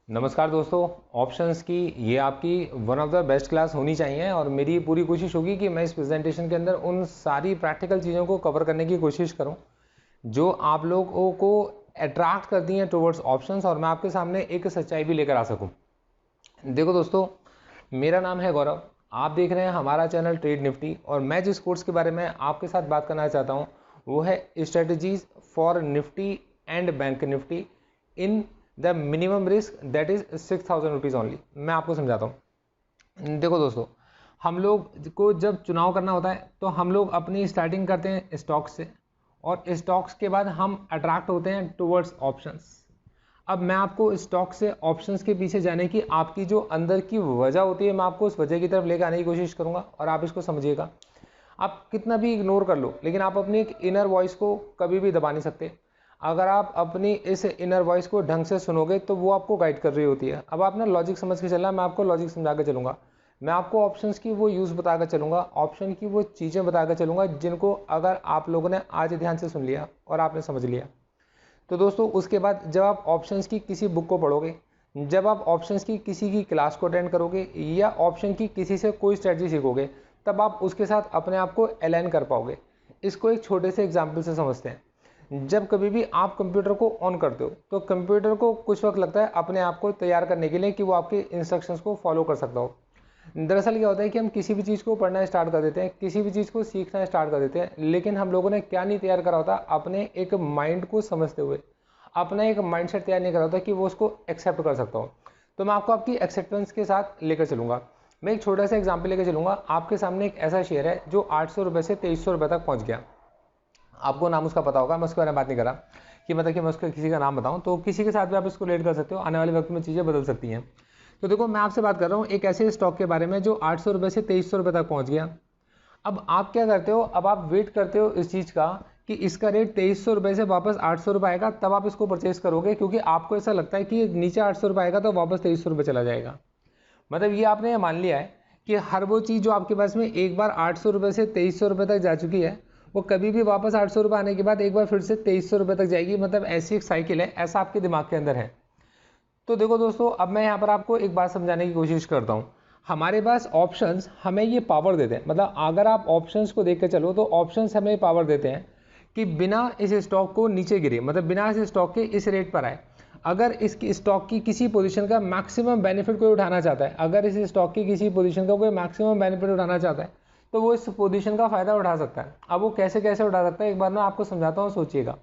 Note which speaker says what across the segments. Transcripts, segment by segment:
Speaker 1: नमस्कार दोस्तों। ऑप्शंस की ये आपकी one of the best class होनी चाहिए और मेरी पूरी कोशिश होगी कि मैं इस प्रेजेंटेशन के अंदर उन सारी प्रैक्टिकल चीज़ों को कवर करने की कोशिश करूं जो आप लोगों को अट्रैक्ट करती हैं टुवर्ड्स ऑप्शंस, और मैं आपके सामने एक सच्चाई भी लेकर आ सकूं। देखो दोस्तों, मेरा नाम है गौरव, आप देख रहे हैं हमारा चैनल ट्रेड निफ्टी, और मैं जिस कोर्स के बारे में आपके साथ बात करना चाहता हूँ वो है strategies for Nifty and bank Nifty in the minimum risk that is 6,000 rupees only. मैं आपको समझाता हूँ। देखो दोस्तों, हम लोग को जब चुनाव करना होता है तो हम लोग अपनी स्टार्टिंग करते हैं स्टॉक्स से, और स्टॉक्स के बाद हम अट्रैक्ट होते हैं टुवर्ड्स ऑप्शंस। अब मैं आपको स्टॉक से ऑप्शंस के पीछे जाने की आपकी जो अंदर की वजह होती है, मैं आपको उस वजह की तरफ लेकर आने की कोशिश करूंगा और आप इसको समझिएगा। आप कितना भी इग्नोर कर लो, लेकिन आप अपनी एक इनर वॉइस को कभी भी दबा नहीं सकते। अगर आप अपनी इस इनर वॉइस को ढंग से सुनोगे तो वो आपको गाइड कर रही होती है। अब आप ना लॉजिक समझ के चलना, मैं आपको लॉजिक समझा के चलूँगा। मैं आपको ऑप्शंस की वो यूज़ बता कर चलूँगा, ऑप्शन की वो चीज़ें बता कर चलूँगा जिनको अगर आप लोगों ने आज ध्यान से सुन लिया और आपने समझ लिया, तो दोस्तों उसके बाद जब आप ऑप्शंस की किसी बुक को पढ़ोगे, जब आप ऑप्शंस की किसी की क्लास को अटेंड करोगे या ऑप्शन की किसी से कोई स्ट्रेटजी सीखोगे, तब आप उसके साथ अपने आप को अलाइन कर पाओगे। इसको एक छोटे से एग्जाम्पल से समझते हैं। जब कभी भी आप कंप्यूटर को ऑन करते हो तो कंप्यूटर को कुछ वक्त लगता है अपने आप को तैयार करने के लिए कि वो आपके इंस्ट्रक्शंस को फॉलो कर सकता हो। दरअसल क्या होता है कि हम किसी भी चीज़ को पढ़ना स्टार्ट कर देते हैं, किसी भी चीज़ को सीखना स्टार्ट कर देते हैं, लेकिन हम लोगों ने क्या नहीं तैयार करा होता, अपने एक माइंड को समझते हुए अपना एक माइंडसेट तैयार नहीं करा होता कि वो उसको एक्सेप्ट कर सकता हो। तो मैं आपको आपकी एक्सेप्टेंस के साथ लेकर चलूँगा। मैं एक छोटा सा एग्जाम्पल लेकर चलूँगा। आपके सामने एक ऐसा शेयर है जो 800 रुपये से 2300 रुपये तक पहुँच गया। आपको नाम उसका पता होगा, मैं उसके बारे में बात नहीं कर रहा कि मतलब कि मैं उसका किसी का नाम बताऊं, तो किसी के साथ भी आप इसको रिलेट कर सकते हो। आने वाले वक्त में चीज़ें बदल सकती हैं। तो देखो, मैं आपसे बात कर रहा हूँ एक ऐसे स्टॉक के बारे में जो 800 रुपये से 2300 रुपये तक पहुँच गया। अब आप क्या करते हो, अब आप वेट करते हो इस चीज़ का कि इसका रेट 2300 रुपये से वापस 800 रुपये आएगा, तब आप इसको परचेस करोगे, क्योंकि आपको ऐसा लगता है कि नीचे 800 रुपये आएगा तो वापस 2300 रुपये चला जाएगा। मतलब ये आपने मान लिया है कि हर वो चीज़ जो आपके पास में एक बार 800 रुपये से 2300 रुपये तक जा चुकी है, वो कभी भी वापस 800 रुपये आने के बाद एक बार फिर से 2300 रुपये तक जाएगी। मतलब ऐसी एक साइकिल है, ऐसा आपके दिमाग के अंदर है। तो देखो दोस्तों, अब मैं यहाँ पर आपको एक बात समझाने की कोशिश करता हूँ। हमारे पास ऑप्शंस हमें ये पावर देते हैं, मतलब अगर आप ऑप्शंस को देख के चलो तो ऑप्शंस हमें पावर देते हैं कि बिना इस स्टॉक को नीचे गिरे, मतलब बिना इस स्टॉक के इस रेट पर आए, अगर इसकी स्टॉक की किसी पोजीशन का मैक्सिमम बेनिफिट कोई उठाना चाहता है, अगर इस स्टॉक की किसी पोजीशन का कोई मैक्सिमम बेनिफिट उठाना चाहता है, तो वो इस पोजीशन का फायदा उठा सकता है। अब वो कैसे कैसे उठा सकता है, एक बार मैं आपको समझाता हूँ, सोचिएगा।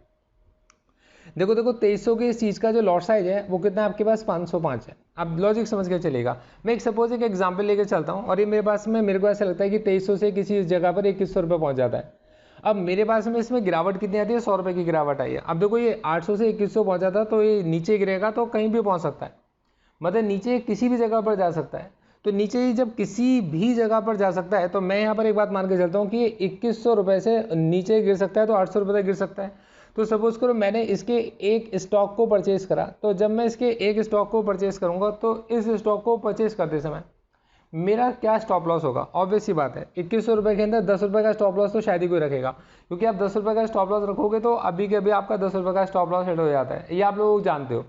Speaker 1: देखो 2300 के इस चीज़ का जो लॉट साइज है वो कितना है आपके पास, 505 है। अब लॉजिक समझ के चलेगा। मैं एक सपोज एक एग्जांपल लेकर चलता हूँ, और ये मेरे पास में, मेरे को ऐसा लगता है कि 2300 से किसी जगह पर 2100 रुपये पहुँच जाता है। अब मेरे पास में इसमें गिरावट कितनी आती है, 100 रुपये की गिरावट आई है। अब देखो, ये 800 से 2100 पहुँच जाता है तो ये नीचे गिरेगा तो कहीं भी पहुँच सकता है, मतलब नीचे किसी भी जगह पर जा सकता है। तो नीचे ही जब किसी भी जगह पर जा सकता है, तो मैं यहाँ पर एक बात मान के चलता हूँ कि ये 2100 रुपये से नीचे गिर सकता है तो 800 रुपये तक गिर सकता है। तो सपोज करो मैंने इसके एक स्टॉक को परचेज करा, तो जब मैं इसके एक स्टॉक को परचेज करूंगा तो इस स्टॉक को परचेज करते समय मेरा क्या स्टॉप लॉस होगा। ऑब्वियस सी बात है, 2100 रुपये के अंदर 10 रुपये का स्टॉप लॉस तो शायद ही कोई रखेगा, क्योंकि आप 10 रुपये का स्टॉप लॉस रखोगे तो अभी के अभी आपका 10 रुपये का स्टॉप लॉस हिट हो जाता है, ये आप लोग जानते हो।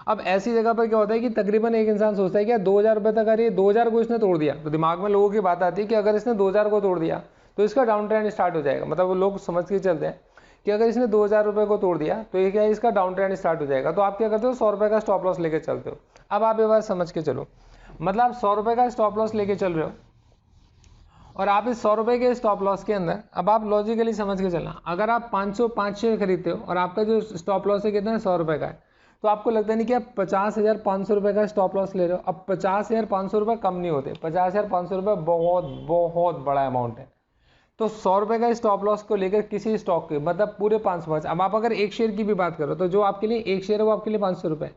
Speaker 1: अब ऐसी जगह पर क्या होता है कि तकरीबन एक इंसान सोचता है कि 2000 रुपये तक, अरे 2000 को इसने तोड़ दिया, तो दिमाग में लोगों की बात आती है कि अगर इसने 2000 को तोड़ दिया तो इसका डाउन ट्रेंड स्टार्ट हो जाएगा। मतलब वो लोग समझ के चलते हैं कि अगर इसने 2000 रुपये को तोड़ दिया तो ये क्या है, इसका डाउन ट्रेंड स्टार्ट हो जाएगा। तो आप क्या करते हो, 100 रुपये का स्टॉप लॉस लेके चलते हो। अब आप ये बात समझ के चलो, मतलब आप 100 रुपये का स्टॉप लॉस लेके चल रहे हो, और आप इस 100 रुपये के स्टॉप लॉस के अंदर, अब आप लॉजिकली समझ के चलना, अगर आप 505 शेयर खरीदते हो और आपका जो स्टॉप लॉस है कितना है, 100 रुपये का है, तो आपको लगता नहीं कि आप 50,500 रुपये का स्टॉप लॉस ले रहे हो। अब 50,500 रुपये कम नहीं होते, 50,500 रुपये बहुत बहुत बड़ा अमाउंट है। तो 100 रुपये का स्टॉप लॉस को लेकर किसी स्टॉक के, मतलब पूरे 505, अब आप अगर एक शेयर की भी बात करो तो जो आपके लिए एक शेयर है वो आपके लिए 500 रुपये,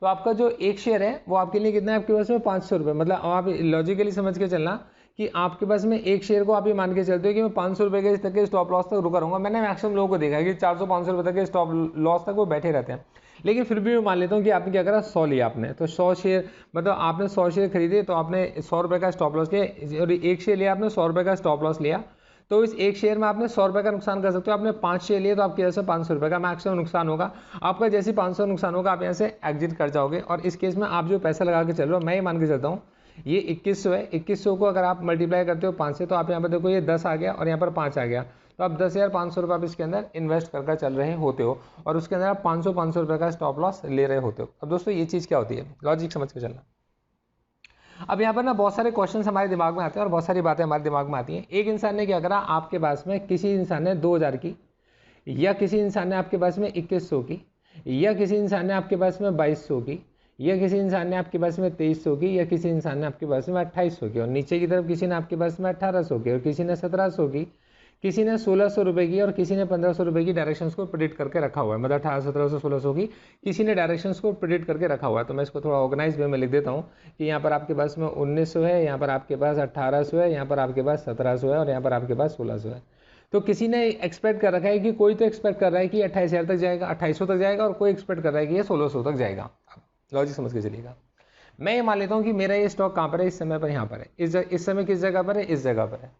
Speaker 1: तो आपका जो एक शेयर है वो आपके लिए कितना है, आपके पास में 500 रुपये। मतलब आप लॉजिकली समझ के चलना कि आपके पास में एक शेयर को आप ये मान के चलते हो कि मैं 500 रुपये के तक के स्टॉप लॉस तक रुका रहूँगा। मैंने मैक्सिमम लोगों को देखा है कि 400-500 रुपये तक के स्टॉप लॉस तक वो बैठे रहते हैं। लेकिन फिर भी मैं मान लेता हूँ कि आपने क्या करा, 100 लिया आपने, तो 100 शेयर, मतलब आपने 100 शेयर खरीदे तो आपने 100 रुपये का स्टॉप लॉस लिया, और एक शेयर लिया आपने 100 रुपये का स्टॉप लॉस लिया। तो इस एक शेयर में आपने 100 रुपये का नुकसान कर सकते हो। आपने 5 शेयर लिए तो आपके यहाँ से 500 रुपये का मैक्सिमम नुकसान होगा आपका। जैसे 500 नुकसान होगा आप यहाँ से एग्जिट कर जाओगे। और इस केस में आप जो पैसा लगा के चल रहे हो, मैं ये मान के चलता हूँ ये 2100 है, 2100 को अगर आप मल्टीप्लाई करते हो 5 से, तो आप यहाँ पर देखो ये 10 आ गया और यहाँ पर 5 आ गया, तो आप 10,500 रुपये आप इसके अंदर इन्वेस्ट कर चल रहे होते हो और उसके अंदर आप 500 रुपये का स्टॉप लॉस ले रहे होते हो। अब दोस्तों ये चीज़ क्या होती है, लॉजिक समझ के चलना। अब यहाँ पर ना बहुत सारे क्वेश्चन हमारे दिमाग में आते हैं और बहुत सारी बातें हमारे दिमाग में आती हैं। एक इंसान ने क्या करा, आपके पास में किसी इंसान ने 2000 की, या किसी इंसान ने आपके पास में 2100 की, या किसी इंसान ने आपके पास में 2200 की, या किसी इंसान ने आपके पास में 2300 की, या किसी इंसान ने आपके पास में 2800 की, और नीचे की तरफ किसी ने आपके पास में 1800 की, और किसी ने 1700 की, किसी ने 1600 रुपये की, और किसी ने 1500 रुपये की डायरेक्शंस को प्रेडिक्ट करके रखा हुआ है। मतलब 1800, 1700, 1600 की किसी ने डायरेक्शंस को प्रेडिक्ट करके रखा हुआ है। तो मैं इसको थोड़ा ऑर्गेनाइज वे में लिख देता हूँ कि यहाँ पर आपके पास में 1900 है, यहाँ पर आपके पास 1800 है, यहाँ पर आपके पास 1700 है और यहाँ पर आपके पास 1600 है। तो किसी ने एक्सपेक्ट कर रखा है कि कोई तो एक्सपेक्ट कर रहा है कि 28,000 तक जाएगा, 2800 तक जाएगा, और कोई एक्सपेक्ट कर रहा है कि ये 1600 तक जाएगा। लॉजिक समझ के चलिएगा। मैं ये मान लेता हूँ कि मेरा ये स्टॉक कहाँ पर है, इस समय पर यहाँ पर है, इस समय किस जगह पर है, इस जगह पर है।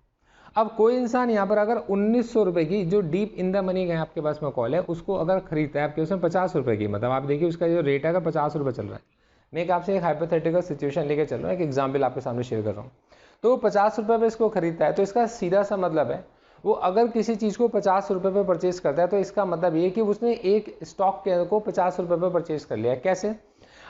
Speaker 1: अब कोई इंसान यहाँ पर अगर 1900 रुपये की जो डीप इन द मनी का आपके पास में कॉल है उसको अगर खरीदता है आपके उसमें 50 रुपये की, मतलब आप देखिए उसका जो रेट है अगर 50 रुपये चल रहा है। मैं एक आपसे एक हाइपोथेटिकल सिचुएशन लेकर चल रहा हूँ, एक एग्जाम्पल आपके सामने शेयर कर रहा हूँ। तो 50 रुपये पे इसको खरीदता है, तो इसका सीधा सा मतलब है वो अगर किसी चीज़ को 50 रुपये पे परचेज करता है तो इसका मतलब ये कि उसने एक स्टॉक को 50 रुपये पे परचेज कर लिया है। कैसे,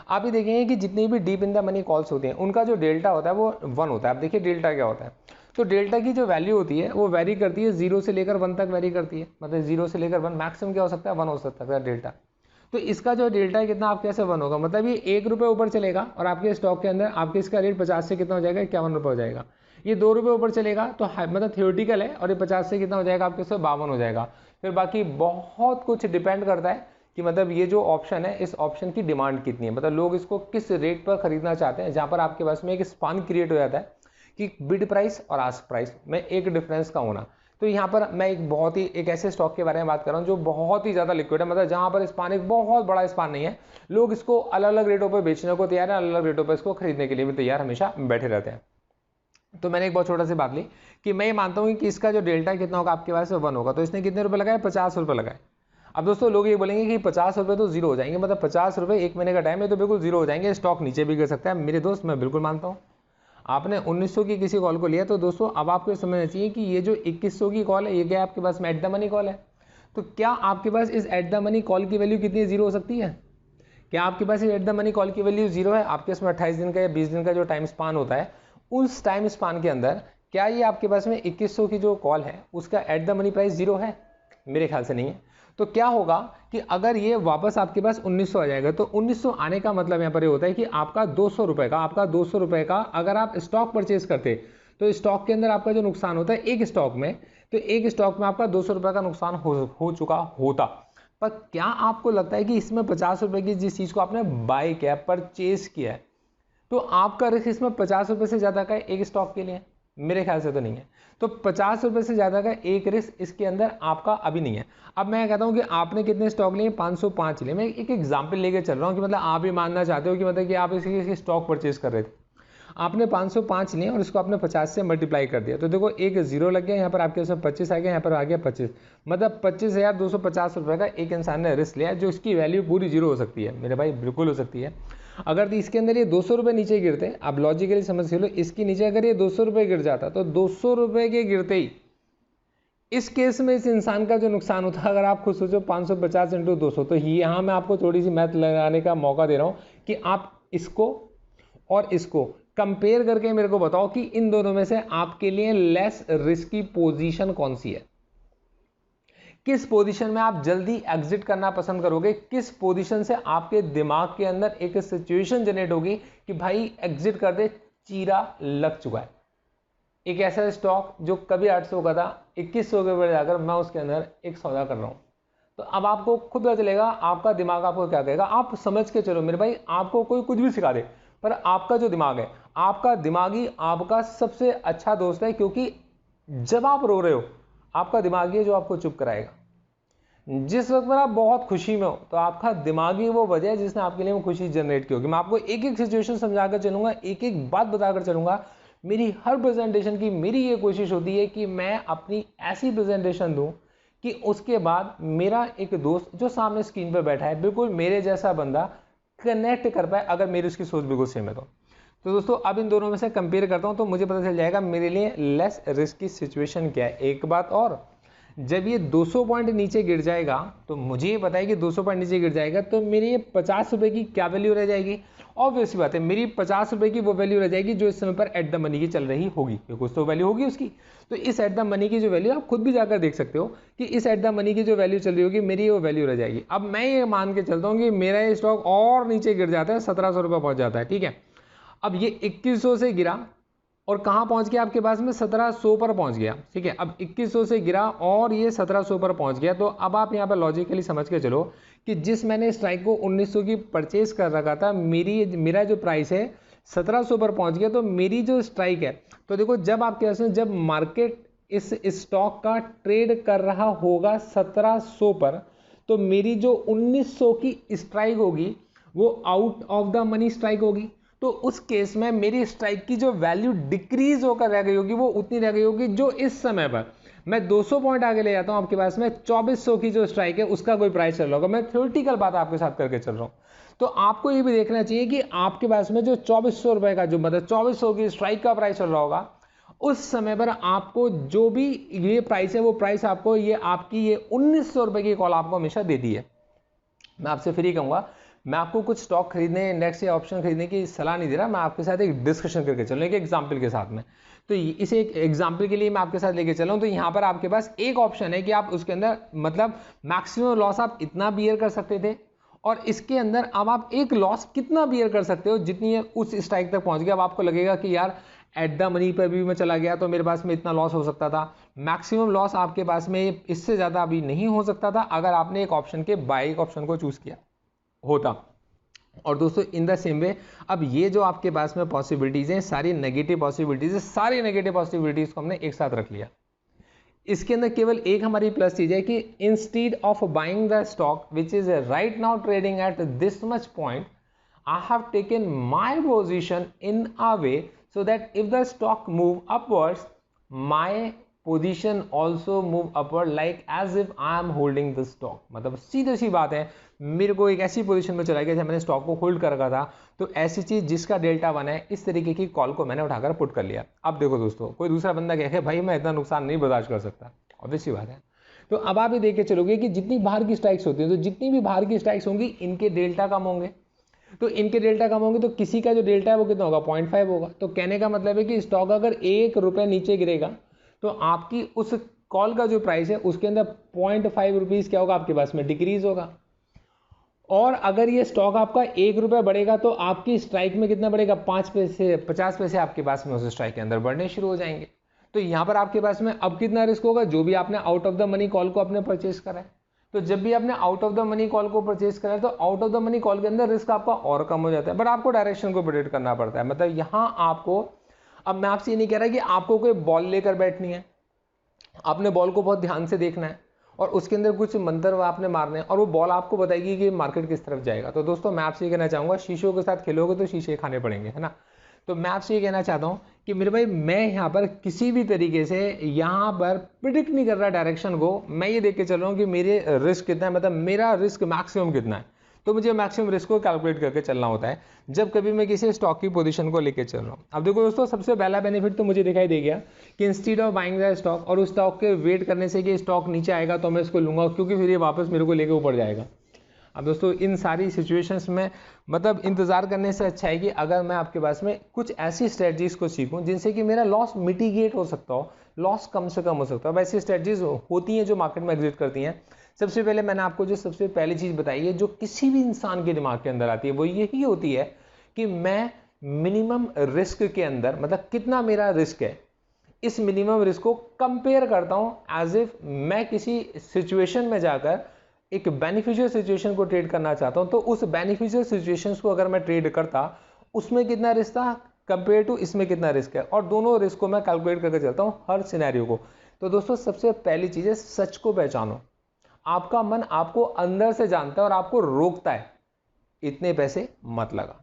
Speaker 1: आप ही देखेंगे कि जितनी भी deep in the money calls होती हैं उनका जो डेल्टा होता है वो 1 होता है। आप देखिए डेल्टा क्या होता है, तो डेल्टा की जो वैल्यू होती है वो वेरी करती है 0 से लेकर 1 तक वेरी करती है। मतलब 0 से लेकर 1 मैक्सिमम क्या हो सकता है, 1 हो सकता है डेल्टा। तो इसका जो डेल्टा है कितना, आप कैसे 1 होगा, मतलब ये 1 रुपये ऊपर चलेगा और आपके स्टॉक के अंदर आपके इसका रेट 50 से कितना हो जाएगा, 51 रुपये हो जाएगा। ये 2 रुपये ऊपर चलेगा तो मतलब थियोरटिकल है और ये 50 से कितना हो जाएगा आपके उससे 52 हो जाएगा। फिर बाकी बहुत कुछ डिपेंड करता है कि मतलब ये जो ऑप्शन है इस ऑप्शन की डिमांड कितनी है, मतलब लोग इसको किस रेट पर खरीदना चाहते हैं, जहाँ पर आपके पास में एक स्पान क्रिएट हो जाता है कि बिड प्राइस और आस्क प्राइस में एक डिफरेंस का होना। तो यहाँ पर मैं एक ऐसे स्टॉक के बारे में बात कर रहा हूँ जो बहुत ही ज़्यादा लिक्विड है, मतलब जहाँ पर स्पान एक बहुत बड़ा स्पान नहीं है, लोग इसको अलग अलग रेटों पर बेचने को तैयार है, अलग अलग रेटों पर इसको खरीदने के लिए भी तैयार हमेशा बैठे रहते हैं। तो मैंने एक बहुत छोटा सी बात ली कि मैं ये मानता हूँ कि इसका जो डेल्टा कितना होगा आपके पास 1 होगा। तो इसने कितने रुपए लगाए, 50 रुपये लगाए। अब दोस्तों लोग ये बोलेंगे कि 50 रुपये तो जीरो हो जाएंगे, मतलब 50 रुपये 1 महीने का टाइम है तो बिल्कुल जीरो हो जाएंगे, स्टॉक नीचे भी गिर सकता है। मेरे दोस्त मैं बिल्कुल मानता हूँ। आपने 1900 की किसी कॉल को लिया तो दोस्तों अब आपको समझना चाहिए कि ये जो 2100 की कॉल है ये क्या आपके पास में एट द मनी कॉल है। तो क्या आपके पास इस एट द मनी कॉल की वैल्यू कितनी जीरो हो सकती है, क्या आपके पास इस एट द मनी कॉल की वैल्यू जीरो है? आपके इसमें 28 दिन का या 20 दिन का जो टाइम स्पान होता है उस टाइम स्पान के अंदर क्या ये आपके पास में 2100 की जो कॉल है उसका at the money price zero है? मेरे ख्याल से नहीं है। तो क्या होगा कि अगर ये वापस आपके पास 1900 आ जाएगा तो 1900 आने का मतलब यहाँ पर ये होता है कि आपका 200 रुपये का अगर आप स्टॉक परचेज करते तो स्टॉक के अंदर आपका जो नुकसान होता है एक स्टॉक में, तो एक स्टॉक में आपका 200 रुपये का नुकसान हो चुका होता। पर क्या आपको लगता है कि इसमें 50 रुपये की जिस चीज़ को आपने बाय किया, परचेज किया है, तो आपका रिस्क इसमें 50 रुपये से ज़्यादा का एक स्टॉक के लिए? मेरे ख्याल से तो नहीं है। तो 50 रुपये से ज़्यादा का एक रिस्क इसके अंदर आपका अभी नहीं है। अब मैं कहता हूँ कि आपने कितने स्टॉक लिए, 505 लिए। मैं एक एग्जाम्पल लेके चल रहा हूँ कि मतलब आप ये मानना चाहते हो कि मतलब कि आप इसकी स्टॉक परचेज कर रहे थे, आपने 505 लिए और इसको आपने 50 से मल्टीप्लाई कर दिया, तो देखो एक जीरो लग गया, यहाँ पर आपके उसमें 25 आ गया, यहाँ पर आ गया 25, मतलब 25,250 रुपये का एक इंसान ने रिस्क लिया जो इसकी वैल्यू पूरी जीरो हो सकती है। मेरे भाई बिल्कुल हो सकती है। अगर इसके अंदर ये 200 रुपये नीचे गिरते, आप लॉजिकली समझ लो, इसके नीचे अगर ये 200 रुपये गिर जाता तो 200 रुपये के गिरते ही इस केस में इस इंसान का जो नुकसान होता है, अगर आप खुद सोचो 550 इंटू 200, तो यहाँ मैं आपको थोड़ी सी मैथ लगाने का मौका दे रहा हूँ कि आप इसको और इसको कंपेयर करके मेरे को बताओ कि इन दोनों में से आपके लिए लेस रिस्की पोजीशन कौन सी है, किस पोजीशन में आप जल्दी एग्जिट करना पसंद करोगे, किस पोजीशन से आपके दिमाग के अंदर एक सिचुएशन जनरेट होगी कि भाई एग्जिट कर दे, चीरा लग चुका है। एक ऐसा स्टॉक जो कभी 800 का था 2100 के ऊपर जाकर मैं उसके अंदर एक सौदा कर रहा हूं। तो अब आपको खुद पता चलेगा आपका दिमाग आपको क्या कहेगा। आप समझ के चलो मेरे भाई, आपको कोई कुछ भी सिखा दे पर आपका जो दिमाग है, आपका दिमागी आपका सबसे अच्छा दोस्त है, क्योंकि जब आप रो रहे हो आपका दिमागी है जो आपको चुप कराएगा। जिस वक्त पर आप बहुत खुशी में हो तो आपका दिमागी वो वजह है जिसने आपके लिए वो खुशी जनरेट की होगी। मैं आपको एक एक सिचुएशन समझाकर चलूंगा, एक एक बात बताकर चलूंगा। मेरी हर प्रेजेंटेशन की मेरी ये कोशिश होती है कि मैं अपनी ऐसी प्रेजेंटेशन दूं कि उसके बाद मेरा एक दोस्त जो सामने स्क्रीन पर बैठा है बिल्कुल मेरे जैसा बंदा कनेक्ट कर पाए, अगर मेरी उसकी सोच बिल्कुल सेम है तो दोस्तों अब इन दोनों में से कंपेयर करता हूं तो मुझे पता चल जाएगा मेरे लिए लेस रिस्की सिचुएशन क्या है। एक बात और, जब ये 200 पॉइंट नीचे गिर जाएगा तो मुझे ये पता है कि 200 पॉइंट नीचे गिर जाएगा तो मेरी ये 50 रुपए की क्या वैल्यू रह जाएगी। ऑब्वियस बात है, मेरी 50 रुपए की वो वैल्यू रह जाएगी जो इस समय पर एट द मनी की चल रही होगी, कुछ तो वैल्यू होगी उसकी। तो इस एट द मनी की जो वैल्यू, आप खुद भी जाकर देख सकते हो कि इस एट द मनी की जो वैल्यू चल रही होगी मेरी वो वैल्यू रह जाएगी। अब मैं ये मान के चलता हूँ कि मेरा ये स्टॉक और नीचे गिर जाता है, 1700 रुपये पहुंच जाता है, ठीक है। अब ये 2100 से गिरा और कहाँ पहुंच गया आपके पास में, 1700 पर पहुंच गया, ठीक है। अब 2100 से गिरा और ये 1700 पर पहुंच गया। तो अब आप यहाँ पर लॉजिकली समझ के चलो कि जिस मैंने स्ट्राइक को 1900 की परचेज कर रखा था, मेरा जो प्राइस है 1700 पर पहुंच गया, तो मेरी जो स्ट्राइक है, तो देखो जब आपके पास में जब मार्केट इस स्टॉक का ट्रेड कर रहा होगा 1700 पर, तो मेरी जो 1900 की स्ट्राइक होगी वो out of the money strike होगी। तो उस केस में मेरी स्ट्राइक की जो वैल्यू डिक्रीज होकर रह गई होगी वो उतनी रह गई होगी जो इस समय पर मैं 200 पॉइंट आगे ले जाता हूं आपके पास में 2400 की जो स्ट्राइक है उसका कोई प्राइस चल रहा होगा। मैं थ्योरेटिकल बात आपके साथ करके चल रहा हूं। तो आपको ये भी देखना चाहिए कि आपके पास में जो 2400 रुपए का जो मतलब 2400 की स्ट्राइक का प्राइस चल रहा होगा उस समय पर आपको जो भी ये प्राइस है वो प्राइस आपको ये आपकी ये 1900 रुपए की कॉल आपको हमेशा देती है। मैं आपसे फ्री कहूंगा, मैं आपको कुछ स्टॉक खरीदने, इंडेक्स या ऑप्शन खरीदने की सलाह नहीं दे रहा, मैं आपके साथ एक डिस्कशन करके चल रहा हूं एक एग्जांपल के साथ में। तो इस एक एग्जांपल के लिए मैं आपके साथ लेके चल रहा हूं। तो यहाँ पर आपके पास एक ऑप्शन है कि आप उसके अंदर मतलब मैक्सिमम लॉस आप इतना बियर कर सकते थे और इसके अंदर अब आप एक लॉस कितना बियर कर सकते हो जितनी है उस स्ट्राइक तक पहुंच गया। अब आपको लगेगा कि यार एट द मनी पर भी मैं चला गया तो मेरे पास में इतना लॉस हो सकता था। मैक्सिमम लॉस आपके पास में इससे ज़्यादा अभी नहीं हो सकता था अगर आपने एक ऑप्शन के बाई ऑप्शन को चूज किया होता। और दोस्तों इन द सेम वे अब ये जो आपके पास में पॉसिबिलिटीज हैं सारी नेगेटिव पॉसिबिलिटीज है, सारी नेगेटिव पॉसिबिलिटीज को हमने एक साथ रख लिया। इसके अंदर केवल एक हमारी प्लस चीज है कि instead of buying the stock which is right now trading at this much point, I have taken my position in a way so that if the stock move upwards my position also move upward like as if I am holding the stock। मतलब सीधी सी बात है, मेरे को एक ऐसी position में चला गया जब मैंने स्टॉक को होल्ड कर रखा था, तो ऐसी चीज जिसका डेल्टा 1 है इस तरीके की कॉल को मैंने उठाकर पुट कर लिया। अब देखो दोस्तों कोई दूसरा बंदा कहे भाई मैं इतना नुकसान नहीं बर्दाश्त कर सकता, ऑब्वियस सी बात है। तो अब आप ये देख के चलोगे कि जितनी बाहर की स्ट्राइक्स होती है तो जितनी भी बाहर की स्ट्राइक्स होंगी इनके डेल्टा कम होंगे, तो इनके डेल्टा कम होंगे तो किसी का जो डेल्टा है वो कितना होगा 0.5 होगा। तो कहने का मतलब है कि स्टॉक अगर 1 रुपये नीचे गिरेगा तो आपकी उस कॉल का जो प्राइस है उसके अंदर 0.5 रुपीज क्या होगा आपके पास में डिक्रीज होगा। और अगर ये स्टॉक आपका 1 रुपये बढ़ेगा तो आपकी स्ट्राइक में कितना बढ़ेगा 5 पैसे 50 पैसे आपके पास में उस स्ट्राइक के अंदर बढ़ने शुरू हो जाएंगे। तो यहाँ पर आपके पास में अब कितना रिस्क होगा, जो भी आपने out of the money call को आपने परचेज करा है, तो जब भी आपने out of the money call को परचेज करा है तो out of the money call के अंदर रिस्क आपका और कम हो जाता है, बट आपको डायरेक्शन को प्रेडिक्ट करना पड़ता है। मतलब यहाँ आपको, अब मैं आपसे ये नहीं कह रहा कि आपको कोई बॉल लेकर बैठनी है, आपने बॉल को बहुत ध्यान से देखना है और उसके अंदर कुछ मंत्र आपने मारने हैं और वो बॉल आपको बताएगी कि मार्केट किस तरफ जाएगा। तो दोस्तों मैं आपसे ये कहना चाहूंगा, शीशों के साथ खेलोगे तो शीशे खाने पड़ेंगे, है ना। तो मैं आपसे ये कहना चाहता हूँ कि मेरे भाई मैं यहाँ पर किसी भी तरीके से यहाँ पर प्रिडिक्ट नहीं कर रहा डायरेक्शन को, मैं ये देख के चल रहा हूँ कि मेरे रिस्क कितना है, मतलब मेरा रिस्क मैक्सिमम कितना है। तो मुझे मैक्सिमम रिस्क को कैलकुलेट करके चलना होता है जब कभी मैं किसी स्टॉक की पोजीशन को लेकर चल रहा हूँ। अब देखो दोस्तों सबसे पहला बेनिफिट तो मुझे दिखाई दे गया कि instead of buying the stock और उस स्टॉक के वेट करने से कि स्टॉक नीचे आएगा तो मैं इसको लूंगा क्योंकि फिर ये वापस मेरे को लेके ऊपर जाएगा। अब दोस्तों इन सारी सिचुएशंस में मतलब इंतजार करने से अच्छा है कि अगर मैं आपके पास में कुछ ऐसी स्ट्रेटजीज को सीखूं जिनसे कि मेरा लॉस मिटिगेट हो सकता हो, लॉस कम से कम हो सकता हो। अब ऐसी स्ट्रेटजीज होती हैं जो मार्केट में एग्जिट करती हैं। सबसे पहले मैंने आपको जो सबसे पहली चीज बताई है जो किसी भी इंसान के दिमाग के अंदर आती है वो यही होती है कि मैं मिनिमम रिस्क के अंदर, मतलब कितना मेरा रिस्क है, इस मिनिमम रिस्क को कंपेयर करता हूं एज इफ मैं किसी सिचुएशन में जाकर एक बेनिफिशियल सिचुएशन को ट्रेड करना चाहता हूं। तो उस बेनिफिशियल सिचुएशन को अगर मैं ट्रेड करता उसमें कितना रिस्क था कंपेयर टू इसमें कितना रिस्क है, और दोनों रिस्क को मैं कैलकुलेट करके चलता हूं हर सिनेरियो को। तो दोस्तों सबसे पहली चीज है सच को पहचानो। आपका मन आपको अंदर से जानता है और आपको रोकता है इतने पैसे मत लगा,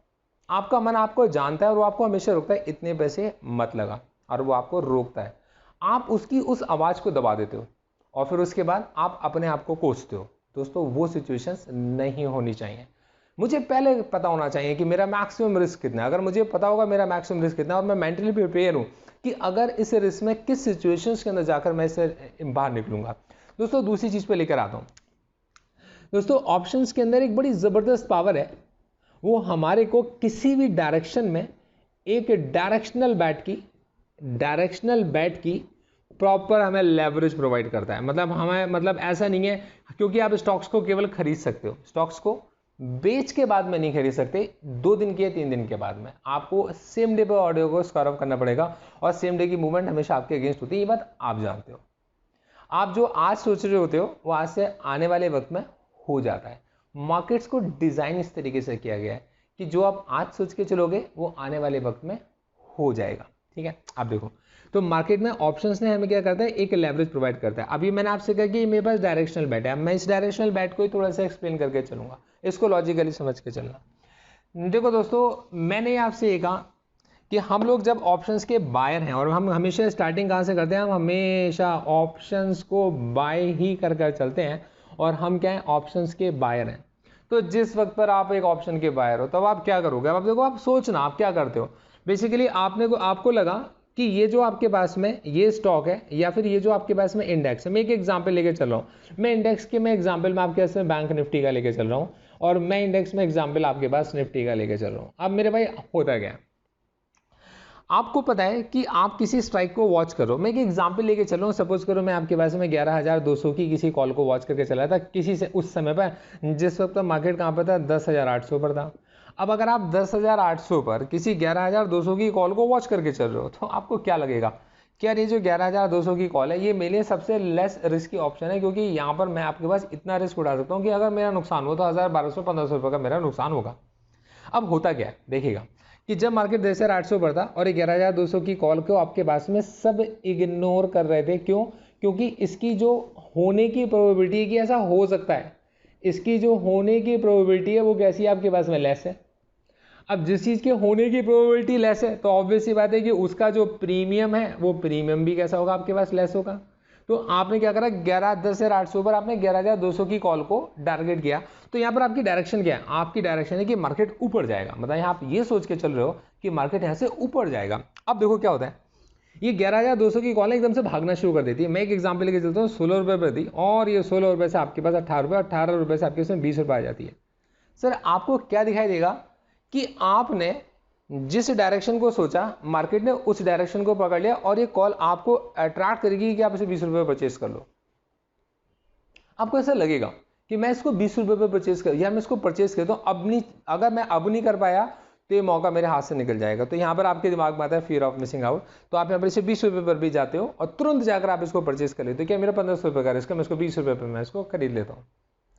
Speaker 1: आपका मन आपको जानता है और वो आपको हमेशा रोकता है इतने पैसे मत लगा, और वो आपको रोकता है। आप उसकी उस आवाज़ को दबा देते हो और फिर उसके बाद आप अपने आप को कोसते हो। दोस्तों वो सिचुएशंस नहीं होनी चाहिए। मुझे पहले पता होना चाहिए कि मेरा मैक्सिमम रिस्क कितना है। अगर मुझे पता होगा मेरा मैक्सिमम रिस्क कितना है और मैं मेंटली प्रिपेयर हूँ कि अगर इस रिस्क में किस सिचुएशंस के अंदर जाकर मैं इससे बाहर निकलूंगा। दोस्तों दूसरी चीज़ पे लेकर आता हूँ। दोस्तों ऑप्शंस के अंदर एक बड़ी ज़बरदस्त पावर है, वो हमारे को किसी भी डायरेक्शन में एक डायरेक्शनल बैट की प्रॉपर हमें लेवरेज प्रोवाइड करता है। मतलब ऐसा नहीं है क्योंकि आप स्टॉक्स को केवल खरीद सकते हो, स्टॉक्स को बेच के बाद में नहीं खरीद सकते, 2 दिन के 3 दिन के बाद में आपको सेम डे पर ऑर्डर को स्क्वायर ऑफ करना पड़ेगा, और सेम डे की मूवमेंट हमेशा आपके अगेंस्ट होती है। ये बात आप जानते हो। आप जो आज सोच रहे होते हो वो आज से आने वाले वक्त में हो जाता है। मार्केट्स को डिजाइन इस तरीके से किया गया है कि जो आप आज सोच के चलोगे वो आने वाले वक्त में हो जाएगा। ठीक है, आप देखो तो मार्केट में ऑप्शंस ने हमें क्या करता है, एक लेवरेज प्रोवाइड करता है। अभी मैंने आपसे कहा कि मेरे पास डायरेक्शनल बैट है, मैं इस डायरेक्शनल बैट को ही थोड़ा सा एक्सप्लेन करके चलूंगा, इसको लॉजिकली समझ के चलना। देखो दोस्तों, मैंने आपसे ये कहा कि हम लोग जब ऑप्शंस के बायर हैं, और हम हमेशा स्टार्टिंग कहाँ से करते हैं, हम हमेशा ऑप्शंस को बाय ही कर कर चलते हैं, और हम क्या हैं, ऑप्शंस के बायर हैं। तो जिस वक्त पर आप एक ऑप्शन के बायर हो तब आप क्या करोगे, अब आप देखो, आप सोचना आप क्या करते हो। बेसिकली आपको लगा कि ये जो आपके पास में ये स्टॉक है, या फिर ये जो आपके पास में इंडेक्स है, मैं एक एग्जांपल लेके चल रहा हूँ। मैं इंडेक्स के एग्जांपल में आपके पास में बैंक निफ्टी का लेके चल रहा हूँ, और मैं इंडेक्स में एग्जांपल आपके पास निफ्टी का लेके चल रहा हूँ। अब मेरे भाई होता क्या, आपको पता है कि आप किसी स्ट्राइक को वॉच करो। मैं एक एग्जांपल लेके चल रहा हूँ, सपोज करो मैं आपके पास में 11,200 की किसी कॉल को वॉच करके चला था किसी से उस समय पर, जिस वक्त मार्केट कहाँ पर था, 10,800 पर था। अब अगर आप 10,800 पर किसी 11,200 की कॉल को वॉच करके चल रहे हो तो आपको क्या लगेगा कि यार ये जो 11,200 की कॉल है ये मेरे लिए सबसे लेस रिस्की ऑप्शन है, क्योंकि यहाँ पर मैं आपके पास इतना रिस्क उठा सकता हूँ कि अगर मेरा नुकसान हो तो 1,000, 1,200, 1,500 रुपये का मेरा नुकसान होगा। अब होता क्या है, देखिएगा कि जब मार्केट 10,800 पर था और 11,200 की कॉल को आपके पास में सब इग्नोर कर रहे थे, क्यों? क्योंकि इसकी जो होने की प्रोबेबिलिटी है कि ऐसा हो सकता है, इसकी जो होने की प्रोबेबिलिटी है वो कैसी है, आपके पास में लेस है। अब जिस चीज़ के होने की प्रोबेबिलिटी लेस है तो ऑब्वियस सी बात है कि उसका जो प्रीमियम है वो प्रीमियम भी कैसा होगा, आपके पास लेस होगा। तो आपने क्या करा, 10,800 पर आपने 11,200 की कॉल को टारगेट किया। तो यहाँ पर आपकी डायरेक्शन क्या है, आपकी डायरेक्शन है कि मार्केट ऊपर जाएगा, मतलब यहाँ आप ये सोच के चल रहे हो कि मार्केट यहाँ से ऊपर जाएगा। अब देखो क्या होता है, ये 11,200 की कॉल एकदम से भागना शुरू कर देती है। मैं एक एग्जाम्पल लेके चलता हूँ, 16 रुपये पर थी और ये 16 रुपये से आपके पास 18 रुपये, 18 रुपये से आपके पास 20 रुपये आ जाती है। सर आपको क्या दिखाई देगा कि आपने जिस डायरेक्शन को सोचा मार्केट ने उस डायरेक्शन को पकड़ लिया, और ये कॉल आपको अट्रैक्ट करेगी कि आप इसे 20 रुपये पर परचेज कर लो। आपको ऐसा लगेगा कि मैं इसको 20 रुपये पर परचेज कर, या मैं इसको परचेज करता हूँ, अगर मैं अब नहीं कर पाया तो ये मौका मेरे हाथ से निकल जाएगा। तो यहाँ पर आपके दिमाग में आता है फियर ऑफ मिसिंग आउट। तो आप यहाँ पर इसे 20 रुपये पर भी जाते हो और तुरंत जाकर आप इसको परचेज कर लेते हो। क्या मेरा 1,500 रुपये का रिस्क है, मैं इसको 20 रुपये पर मैं इसको खरीद लेता हूँ,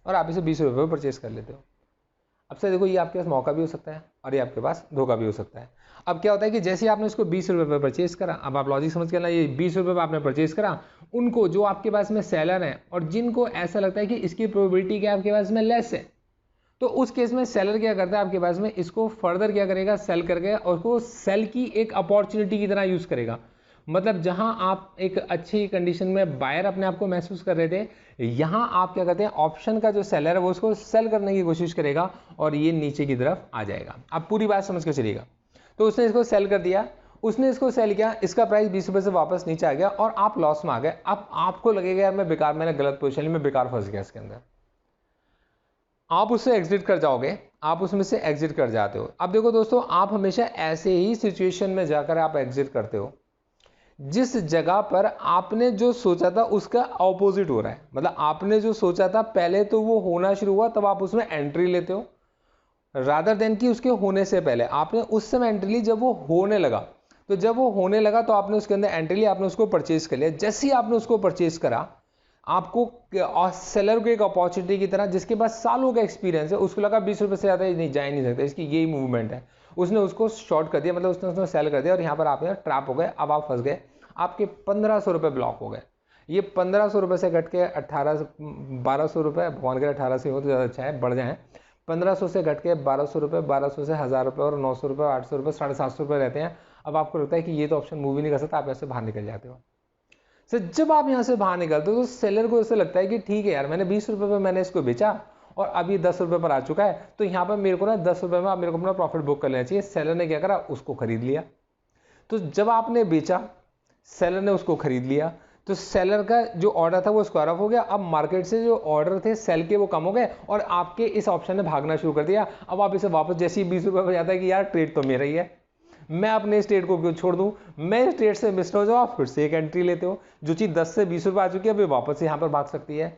Speaker 1: और आप इसे 20 रुपये पर परचेज कर लेते हो। अब से देखो, ये आपके पास मौका भी हो सकता है और ये आपके पास धोखा भी हो सकता है। अब क्या होता है कि जैसे आपने इसको 20 रुपये पर परचेज करा, अब आप लॉजिक समझ के ना, ये 20 रुपये पर आपने परचेज करा, उनको जो आपके पास में सेलर है और जिनको ऐसा लगता है कि इसकी प्रोबेबिलिटी क्या आपके पास में लेस है, तो उस केस में सेलर क्या करता है आपके पास में, इसको फर्दर क्या करेगा, सेल करके और उसको सेल की एक अपॉर्चुनिटी की तरह यूज करेगा। मतलब जहां आप एक अच्छी कंडीशन में बायर अपने आप को महसूस कर रहे थे, यहां आप क्या करते हैं, ऑप्शन का जो सेलर है वो उसको सेल करने की कोशिश करेगा और ये नीचे की तरफ आ जाएगा। आप पूरी बात समझ के चलिएगा। तो उसने इसको सेल कर दिया, उसने इसको सेल किया, इसका प्राइस 20 रुपये से वापस नीचे आ गया और आप लॉस में आ गए। अब आपको लगेगा यार मैं बेकार, मैंने गलत पोजिशन में बेकार फंस गया इसके अंदर। आप उससे एग्जिट कर जाओगे, आप उसमें से एग्जिट कर जाते हो। अब देखो दोस्तों, आप हमेशा ऐसे ही सिचुएशन में जाकर आप एग्जिट करते हो जिस जगह पर आपने जो सोचा था उसका ऑपोजिट हो रहा है। मतलब आपने जो सोचा था पहले तो वो होना शुरू हुआ, तब आप उसमें एंट्री लेते हो, रादर देन कि उसके होने से पहले आपने उस समय एंट्री ली जब वो होने लगा। तो जब वो होने लगा तो आपने उसके अंदर एंट्री ली, आपने उसको परचेज कर लिया। जैसे ही आपने उसको परचेज करा, आपको सेलर को एक अपॉर्चुनिटी की तरह, जिसके पास सालों का एक्सपीरियंस है, उसको लगा 20 रुपये से ज़्यादा नहीं जा ही नहीं सकता, इसकी यही मूवमेंट है, उसने उसको शॉर्ट कर दिया, मतलब उसने सेल कर दिया और यहाँ पर आप ट्रैप हो गए। अब आप फंस गए, आपके 1,500 रुपये ब्लॉक हो गए। ये 1,500 रुपये से घट के 1200 रुपये, भगवान करे 18 से हो तो ज़्यादा अच्छा है, बढ़ जाए, 1500 से घट के 1200 रुपये, 1200 से 1000 रुपये और 900 रुपये, 800 रुपये, 750 रुपये रहते हैं। अब आपको लगता है कि ये तो ऑप्शन मूव ही नहीं कर सकता, आप यहाँ से बाहर निकल जाते हो। सर जब आप यहाँ से बाहर निकलते हो तो सेलर को ऐसा लगता है कि ठीक है यार, मैंने 20 रुपये पर मैंने इसको बेचा और अब ये 10 रुपये पर आ चुका है, तो यहाँ पर मेरे को ना 10 रुपये में आप मेरे को अपना प्रॉफिट बुक कर लेना चाहिए। सेलर ने क्या करा, उसको खरीद लिया। तो जब आपने बेचा, सेलर ने उसको खरीद लिया, तो सेलर का जो ऑर्डर था वो स्क्वायर ऑफ हो गया। अब मार्केट से जो ऑर्डर थे सेल के वो कम हो गए और आपके इस ऑप्शन ने भागना शुरू कर दिया। अब आप इसे वापस जैसे ही 20 रुपये पर जाता है कि यार ट्रेड तो मेरा ही है, मैं अपने इस ट्रेड को क्यों छोड़ दूं, मैं इस ट्रेड से मिस हो जाओ, आप फिर से एक एंट्री लेते हो। जो चीज़ 10 से 20 रुपये आ चुकी है अभी वापस यहाँ पर भाग सकती है।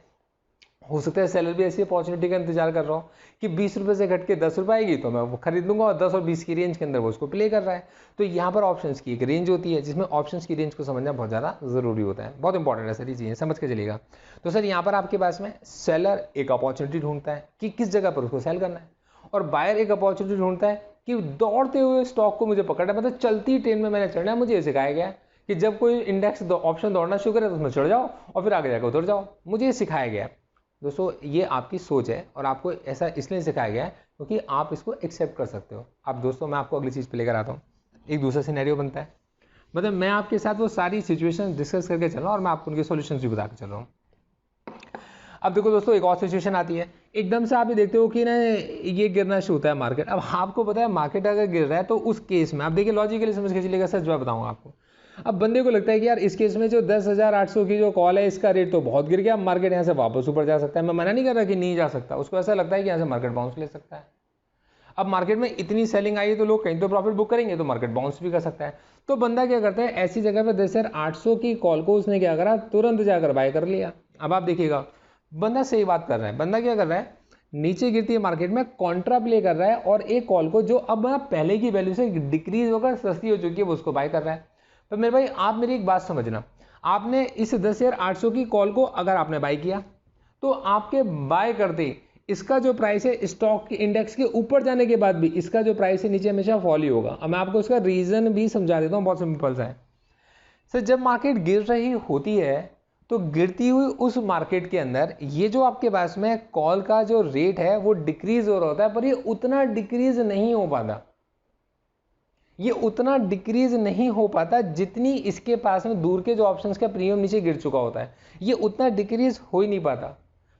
Speaker 1: हो सकता है सेलर भी ऐसी अपॉर्चुनिटी का इंतजार कर रहा हो कि 20 रुपये से घट के 10 रुपये आएगी तो मैं वो खरीद लूंगा, और 10 और 20 की रेंज के अंदर वो उसको प्ले कर रहा है। तो यहाँ पर ऑप्शंस की एक रेंज होती है, जिसमें ऑप्शंस की रेंज को समझना बहुत ज़्यादा जरूरी होता है, बहुत इंपॉर्टेंट है सर, ये चीज़ें समझ के चलिएगा। तो सर यहाँ पर आपके पास में सेलर एक अपॉर्चुनिटी ढूंढता है कि किस जगह पर उसको सेल करना है, और बायर एक अपॉर्चुनिटी ढूंढता है कि दौड़ते हुए स्टॉक को मुझे पकड़ना है, मतलब चलती ट्रेन में मैंने चढ़ना है। मुझे ये सिखाया गया है कि जब कोई इंडेक्स ऑप्शन दौड़ना शुरू करे तो उसमें चढ़ जाओ और फिर आगे जाकर उतर जाओ, मुझे ये सिखाया गया है। दोस्तों ये आपकी सोच है और आपको ऐसा इसलिए सिखाया गया है क्योंकि आप इसको एक्सेप्ट कर सकते हो। अब दोस्तों मैं आपको अगली चीज़ पे लेकर आता हूँ, एक दूसरा सिनेरियो बनता है, मतलब मैं आपके साथ वो सारी सिचुएशन डिस्कस करके चल रहा हूँ और मैं आपको उनके सॉल्यूशंस भी बता के चल रहा हूँ। अब देखो दोस्तों एक और सिचुएशन आती है, एकदम से आप ये देखते हो कि ना ये गिरना शुरू होता है मार्केट। अब आपको पता है मार्केट अगर गिर रहा है तो उस केस में आप देखिए लॉजिकली समझ के चलिएगा, सच बात बताऊंगा आपको। अब बंदे को लगता है कि यार इस केस में जो 10,800 की जो कॉल है इसका रेट तो बहुत गिर गया, मार्केट यहाँ से वापस ऊपर जा सकता है। मैं मना नहीं कर रहा कि नहीं जा सकता, उसको ऐसा लगता है कि यहाँ से मार्केट बाउंस ले सकता है। अब मार्केट में इतनी सेलिंग आई है तो लोग कहीं तो प्रॉफिट बुक करेंगे, तो मार्केट बाउंस भी कर सकता है। तो बंदा क्या करता है, ऐसी जगह पर 10,800 की कॉल को उसने क्या करा, तुरंत जाकर बाय कर लिया। अब आप देखिएगा बंदा सही बात कर रहा है, बंदा क्या कर रहा है, नीचे गिरती है मार्केट में कॉन्ट्रा प्ले कर रहा है और एक कॉल को जो अब पहले की वैल्यू से डिक्रीज होकर सस्ती हो चुकी है वो उसको बाय कर रहा है। तो मेरे भाई आप मेरी एक बात समझना, आपने इस 10,800 की कॉल को अगर आपने बाय किया तो आपके बाय करते इसका जो प्राइस है स्टॉक के इंडेक्स के ऊपर जाने के बाद भी इसका जो प्राइस है नीचे हमेशा फॉल ही होगा। अब मैं आपको उसका रीजन भी समझा देता हूँ, बहुत सिंपल सा है सर। जब मार्केट गिर रही होती है तो गिरती हुई उस मार्केट के अंदर ये जो आपके पास में कॉल का जो रेट है वो डिक्रीज हो रहा होता है, पर ये उतना डिक्रीज नहीं हो पाता, ये उतना डिक्रीज नहीं हो पाता जितनी इसके पास में दूर के जो ऑप्शंस का प्रीमियम नीचे गिर चुका होता है, ये उतना डिक्रीज हो ही नहीं पाता।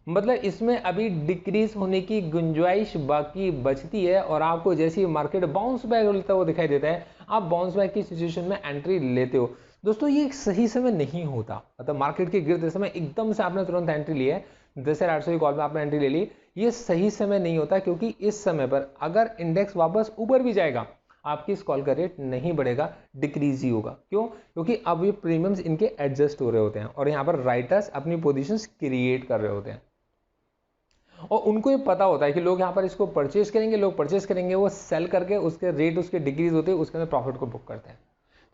Speaker 1: मतलब इसमें अभी डिक्रीज होने की गुंजाइश बाकी बचती है और आपको जैसे ही मार्केट बाउंस बैक होता है वो दिखाई देता है, आप बाउंस बैक की सिचुएशन में एंट्री लेते हो। दोस्तों ये एक सही समय नहीं होता, मतलब मार्केट के गिरते समय एकदम से आपने तुरंत एंट्री ली है, 10,800 की कॉल में आपने एंट्री ले ली, ये सही समय नहीं होता, क्योंकि इस समय पर अगर इंडेक्स वापस ऊपर भी जाएगा आपकी इस कॉल का रेट नहीं बढ़ेगा, डिक्रीज ही होगा। क्यों? क्योंकि अब ये प्रीमियम्स इनके एडजस्ट हो रहे होते हैं और यहाँ पर राइटर्स अपनी पोजीशंस क्रिएट कर रहे होते हैं और उनको ये पता होता है कि लोग यहाँ पर इसको परचेज करेंगे, लोग परचेज करेंगे, वो सेल करके उसके रेट उसके डिक्रीज होते हैं, उसके अंदर प्रॉफिट को बुक करते हैं।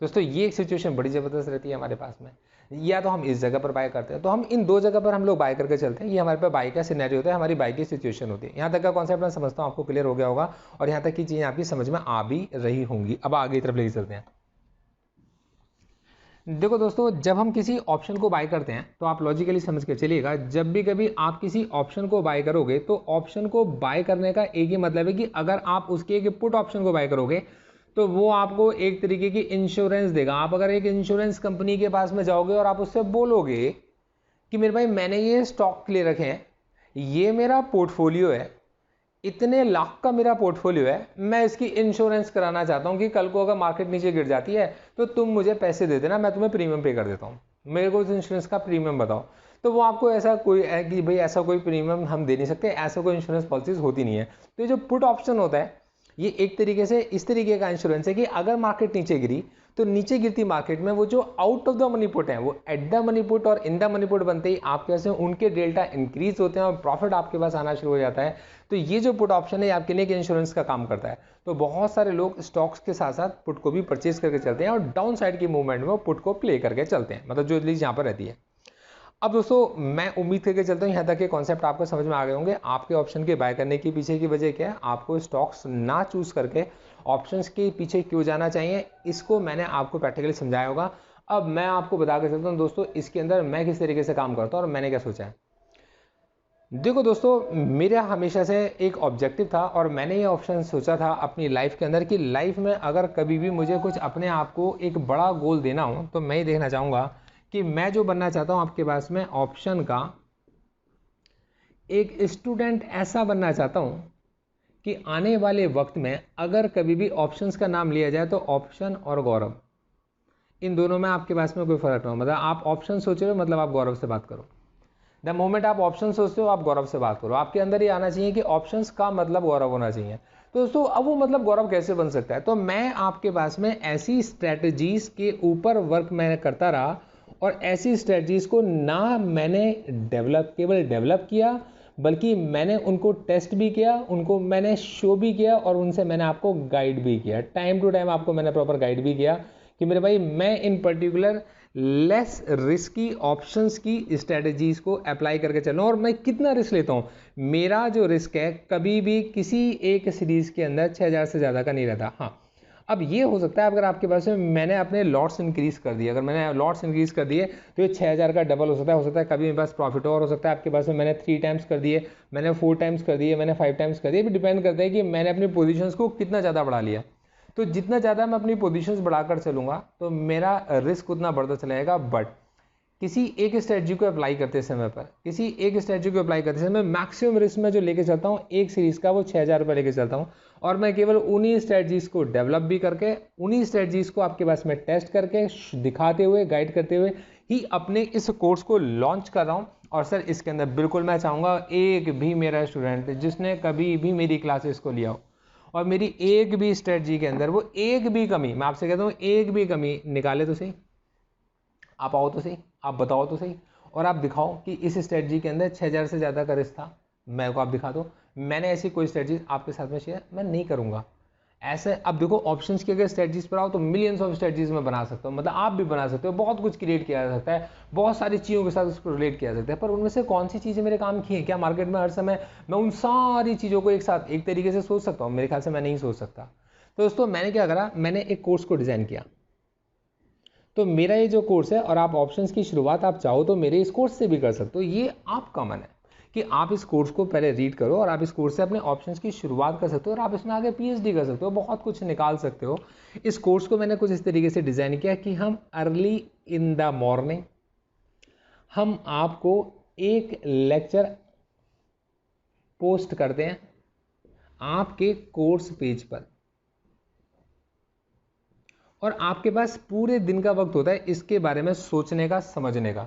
Speaker 1: दोस्तों ये एक सिचुएशन बड़ी ज़बरदस्त रहती है हमारे पास में, या तो हम इस जगह पर बाय करते हैं, तो हम इन दो जगह पर हम लोग बाय करके चलते हैं। ये हमारे पास बाय का सिनेरियो होता है, हमारी बाय की सिचुएशन होती है। यहाँ तक का कॉन्सेप्ट मैं समझता हूँ आपको क्लियर हो गया होगा और यहाँ तक की चीज़ें आपकी समझ में आ भी रही होंगी। अब आगे की तरफ लेके चलते हैं। देखो दोस्तों जब हम किसी ऑप्शन को बाय करते हैं तो आप लॉजिकली समझ के चलिएगा, जब भी कभी आप किसी ऑप्शन को बाय करोगे तो ऑप्शन को बाय करने का एक ही मतलब है कि अगर आप उसके एक पुट ऑप्शन को बाय करोगे तो वो आपको एक तरीके की इंश्योरेंस देगा। आप अगर एक इंश्योरेंस कंपनी के पास में जाओगे और आप उससे बोलोगे कि मेरे भाई मैंने ये स्टॉक ले रखे हैं, ये मेरा पोर्टफोलियो है, इतने लाख का मेरा पोर्टफोलियो है, मैं इसकी इंश्योरेंस कराना चाहता हूं कि कल को अगर मार्केट नीचे गिर जाती है तो तुम मुझे पैसे दे देना, मैं तुम्हें प्रीमियम पे कर देता हूं, मेरे को उस इंश्योरेंस का प्रीमियम बताओ। तो वो आपको ऐसा कोई है कि भाई ऐसा कोई प्रीमियम हम दे नहीं सकते, ऐसा कोई इंश्योरेंस पॉलिसीज होती नहीं है। तो ये जो पुट ऑप्शन होता है ये एक तरीके से इस तरीके का इंश्योरेंस है कि अगर मार्केट नीचे गिरी तो नीचे गिरती मार्केट में वो जो out of the money put है वो एट द मनी पुट और इन द मनी पुट बनते ही आपके पास उनके डेल्टा इंक्रीज होते हैं और प्रॉफिट आपके पास आना शुरू हो जाता है। तो ये जो पुट ऑप्शन है आपके लिए इंश्योरेंस का काम करता है। तो बहुत सारे लोग स्टॉक्स के साथ साथ पुट को भी परचेज करके चलते हैं और डाउन साइड की मूवमेंट में वो पुट को प्ले करके चलते हैं, मतलब जो चीज यहाँ पर रहती है। अब दोस्तों मैं उम्मीद करके चलता हूँ यहाँ तक के कॉन्सेप्ट आपको समझ में आ गए होंगे। आपके ऑप्शन के बाय करने के पीछे की वजह क्या है, आपको स्टॉक्स ना चूज करके ऑप्शंस के पीछे क्यों जाना चाहिए, इसको मैंने आपको प्रैक्टिकली समझाया होगा। अब मैं आपको बता के चलता हूँ दोस्तों इसके अंदर मैं किस तरीके से काम करता हूँ और मैंने क्या सोचा है। देखो दोस्तों, मेरा हमेशा से एक ऑब्जेक्टिव था और मैंने ये ऑप्शन सोचा था अपनी लाइफ के अंदर कि लाइफ में अगर कभी भी मुझे कुछ अपने आप को एक बड़ा गोल देना हो तो मैं ये देखना चाहूँगा कि मैं जो बनना चाहता हूँ आपके पास में ऑप्शन का एक स्टूडेंट ऐसा बनना चाहता हूँ कि आने वाले वक्त में अगर कभी भी ऑप्शंस का नाम लिया जाए तो ऑप्शन और गौरव, इन दोनों में आपके पास में कोई फर्क ना हो। मतलब आप ऑप्शन सोच रहे हो मतलब आप गौरव से बात करो। द मोमेंट आप ऑप्शन सोचते हो आप गौरव से बात करो। आपके अंदर ये आना चाहिए कि ऑप्शंस का मतलब गौरव होना चाहिए। तो दोस्तों अब वो मतलब गौरव कैसे बन सकता है, तो मैं आपके पास में ऐसी स्ट्रेटजीज के ऊपर वर्क मैंने करता रहा और ऐसी स्ट्रेटजीज को ना मैंने केवल डेवलप किया बल्कि मैंने उनको टेस्ट भी किया, उनको मैंने शो भी किया और उनसे मैंने आपको गाइड भी किया। टाइम टू टाइम आपको मैंने प्रॉपर गाइड भी किया कि मेरे भाई मैं इन पर्टिकुलर लेस रिस्की ऑप्शंस की स्ट्रेटजीज को अप्लाई करके चल रहा हूँ। और मैं कितना रिस्क लेता हूँ, मेरा जो रिस्क है कभी भी किसी एक सीरीज के अंदर 6000 से ज़्यादा का नहीं रहता। हाँ, अब ये हो सकता है अगर आपके पास में मैंने अपने लॉट्स इंक्रीज कर दिए, अगर मैंने लॉट्स इंक्रीज कर दिए तो ये 6000 का डबल हो सकता है कभी मेरे पास प्रॉफिट और हो सकता है आपके पास में मैंने 3 टाइम्स कर दिए, मैंने 4 टाइम्स कर दिए, मैंने 5 टाइम्स कर दिए। भी डिपेंड करता है कि मैंने अपनी पोजीशंस को कितना ज़्यादा बढ़ा लिया। तो जितना ज़्यादा मैं अपनी पोजीशंस बढ़ाकर चलूँगा तो मेरा रिस्क उतना बढ़ता चला जाएगा। बट किसी एक स्ट्रेटजी को अप्लाई करते समय पर, किसी एक स्ट्रेटजी को अप्लाई करते समय मैक्सिमम रिस्क में जो लेके चलता हूँ एक सीरीज का वो 6000 रुपये लेके चलता हूँ। और मैं केवल उन्हीं स्ट्रेटजीज को डेवलप भी करके, उन्हीं स्ट्रेटजीज को आपके पास में टेस्ट करके, दिखाते हुए, गाइड करते हुए ही अपने इस कोर्स को लॉन्च कर रहा हूँ। और सर इसके अंदर बिल्कुल मैं चाहूँगा एक भी मेरा स्टूडेंट जिसने कभी भी मेरी क्लासेस को लिया हो और मेरी एक भी स्ट्रेटजी के अंदर वो एक भी कमी, मैं आपसे कहता हूँ एक भी कमी निकाले तो सही, आप आओ तो सही, आप बताओ तो सही और आप दिखाओ कि इस स्ट्रेटजी के अंदर 6000 से ज़्यादा का रिस्क था, मैं को आप दिखा दो। मैंने ऐसी कोई स्ट्रेटजी आपके साथ में शेयर मैं नहीं करूँगा। ऐसे अब देखो ऑप्शंस की अगर स्ट्रेटजीज पर आओ तो मिलियंस ऑफ स्ट्रेटजीज में बना सकता हूँ, मतलब आप भी बना सकते हो, बहुत कुछ क्रिएट किया जा सकता है, बहुत सारी चीज़ों के साथ उसको रिलेट किया जा सकता है। पर उनमें से कौन सी चीज़ें मेरे काम की हैं? क्या मार्केट में हर समय मैं उन सारी चीज़ों को एक साथ एक तरीके से सोच सकता हूँ? मेरे ख्याल से मैं नहीं सोच सकता। तो दोस्तों मैंने क्या करा, मैंने एक कोर्स को डिज़ाइन किया। तो मेरा ये जो कोर्स है और आप ऑप्शंस की शुरुआत आप चाहो तो मेरे इस कोर्स से भी कर सकते हो। ये आपका मन है कि आप इस कोर्स को पहले रीड करो और आप इस कोर्स से अपने ऑप्शंस की शुरुआत कर सकते हो और आप इसमें आगे पीएचडी कर सकते हो, बहुत कुछ निकाल सकते हो। इस कोर्स को मैंने कुछ इस तरीके से डिज़ाइन किया कि हम अर्ली इन द मॉर्निंग हम आपको एक लेक्चर पोस्ट करते हैं आपके कोर्स पेज पर और आपके पास पूरे दिन का वक्त होता है इसके बारे में सोचने का, समझने का,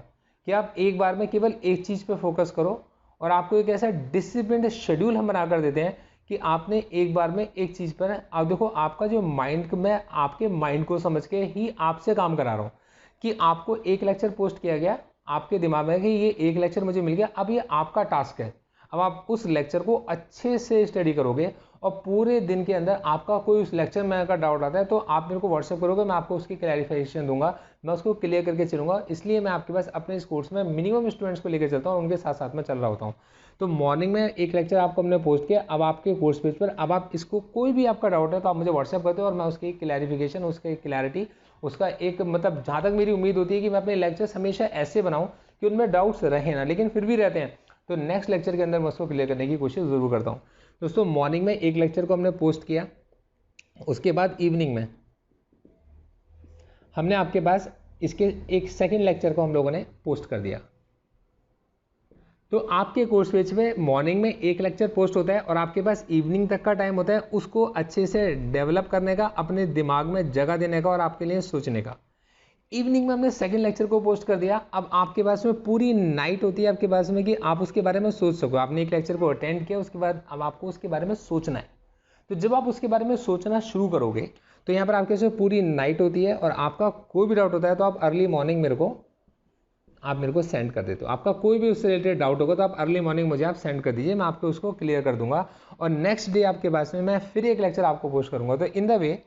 Speaker 1: कि आप एक बार में केवल एक चीज़ पे फोकस करो। और आपको एक ऐसा डिसिप्लिन्ड शेड्यूल हम बना कर देते हैं कि आपने एक बार में एक चीज़ पर, आप देखो आपका जो माइंड, मैं आपके माइंड को समझ के ही आपसे काम करा रहा हूँ कि आपको एक लेक्चर पोस्ट किया गया, आपके दिमाग में कि ये एक लेक्चर मुझे मिल गया, अब ये आपका टास्क है। अब आप उस लेक्चर को अच्छे से स्टडी करोगे और पूरे दिन के अंदर आपका कोई उस लेक्चर में अगर डाउट आता है तो आप मेरे को व्हाट्सएप करोगे, मैं आपको उसकी क्लैरिफिकेशन दूंगा, मैं उसको क्लियर करके चलूंगा। इसलिए मैं आपके पास अपने इस कोर्स में मिनिमम स्टूडेंट्स को लेकर चलता हूँ और उनके साथ साथ में चल रहा होता हूँ। तो मॉर्निंग में एक लेक्चर आपको हमने पोस्ट किया, अब आपके कोर्स पेज पर अब आप इसको कोई भी आपका डाउट है तो आप मुझे व्हाट्सएप करते हो और मैं उसकी क्लैरिफिकेशन, उसकी क्लैरिटी, उसका एक मतलब जहाँ तक मेरी उम्मीद होती है कि मैं अपने लेक्चर्स हमेशा ऐसे बनाऊँ कि उनमें डाउट्स रहे ना, लेकिन फिर भी रहते हैं तो नेक्स्ट लेक्चर के अंदर मैं उसको क्लियर करने की कोशिश ज़रूर करता हूँ। दोस्तों मॉर्निंग में एक लेक्चर को हमने पोस्ट किया, उसके बाद इवनिंग में हमने आपके पास इसके एक सेकंड लेक्चर को हम लोगों ने पोस्ट कर दिया। तो आपके कोर्स पेज पे मॉर्निंग में एक लेक्चर पोस्ट होता है और आपके पास इवनिंग तक का टाइम होता है उसको अच्छे से डेवलप करने का, अपने दिमाग में जगह देने का और आपके लिए सोचने का। इवनिंग में हमने सेकंड लेक्चर को पोस्ट कर दिया, अब आपके पास में पूरी नाइट होती है आपके पास में कि आप उसके बारे में सोच सको। आपने एक लेक्चर को अटेंड किया, उसके बाद अब आपको उसके बारे में सोचना है। तो जब आप उसके बारे में सोचना शुरू करोगे तो यहाँ पर आपके पास पूरी नाइट होती है और आपका कोई भी डाउट होता है तो आप अर्ली मॉर्निंग मेरे को सेंड कर देते हो। आपका कोई भी उससे रिलेटेड डाउट होगा तो आप अर्ली मॉर्निंग मुझे आप सेंड कर दीजिए, मैं आपको उसको क्लियर कर दूंगा और नेक्स्ट डे आपके पास में मैं फिर एक लेक्चर आपको पोस्ट करूंगा। तो इन द वे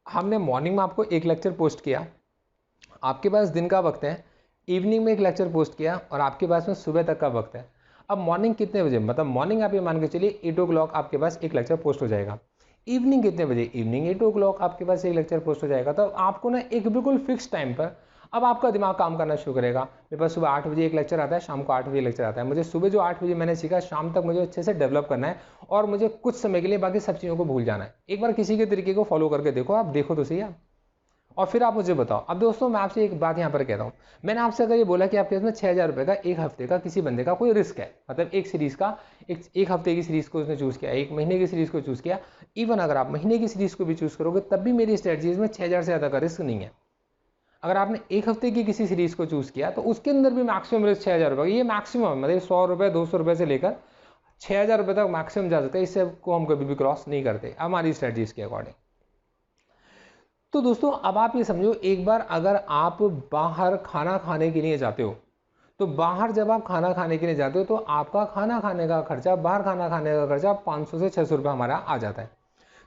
Speaker 1: हमने मॉर्निंग में आपको एक लेक्चर पोस्ट किया, आपके पास दिन का वक्त है, इवनिंग में एक लेक्चर पोस्ट किया और आपके पास में सुबह तक का वक्त है। अब मॉर्निंग कितने बजे, मतलब मॉर्निंग आप ये मान के चलिए 8 o'clock आपके पास एक लेक्चर पोस्ट हो जाएगा। इवनिंग कितने बजे, इवनिंग 8 o'clock आपके पास एक लेक्चर पोस्ट हो जाएगा। तो आपको ना एक बिल्कुल फिक्स टाइम पर अब आपका दिमाग काम करना शुरू करेगा। मेरे पास सुबह 8 बजे एक लेक्चर आता है, शाम को 8 बजे लेक्चर आता है। मुझे सुबह जो 8 बजे मैंने सीखा, शाम तक मुझे अच्छे से डेवलप करना है और मुझे कुछ समय के लिए बाकी सब चीज़ों को भूल जाना है। एक बार किसी के तरीके को फॉलो करके देखो, आप देखो तो सही आप, और फिर आप मुझे बताओ। अब दोस्तों मैं आपसे एक बात यहाँ पर कहता हूँ, मैंने आपसे अगर ये बोला कि आपके इसमें 6,000 रुपये का एक हफ्ते का किसी बंदे का कोई रिस्क है, मतलब एक सीरीज़ का एक हफ्ते की सीरीज़ को उसने चूज़ किया, एक महीने की सीरीज़ को चूज़ किया, इवन अगर आप महीने की सीरीज़ को भी चूज़ करोगे तब भी मेरी स्ट्रेटजीज में 6,000 से ज़्यादा का रिस्क नहीं है। अगर आपने एक हफ्ते की किसी सीरीज़ को चूज़ किया तो उसके अंदर भी मैक्सिमम रिस्क 6,000 रुपये, ये मैक्सिमम, मतलब 100 रुपये 200 रुपये से लेकर 6,000 रुपये तक मैक्सिमम जा सकते हैं। इससे को हम कभी भी क्रॉस नहीं करते हमारी स्ट्रेटजीज के अकॉर्डिंग। तो दोस्तों अब आप ये समझो, एक बार अगर आप बाहर खाना खाने के लिए जाते हो, तो बाहर जब आप खाना खाने के लिए जाते हो तो आपका खाना खाने का खर्चा, बाहर खाना खाने का खर्चा 500 से 600 रुपये हमारा आ जाता है।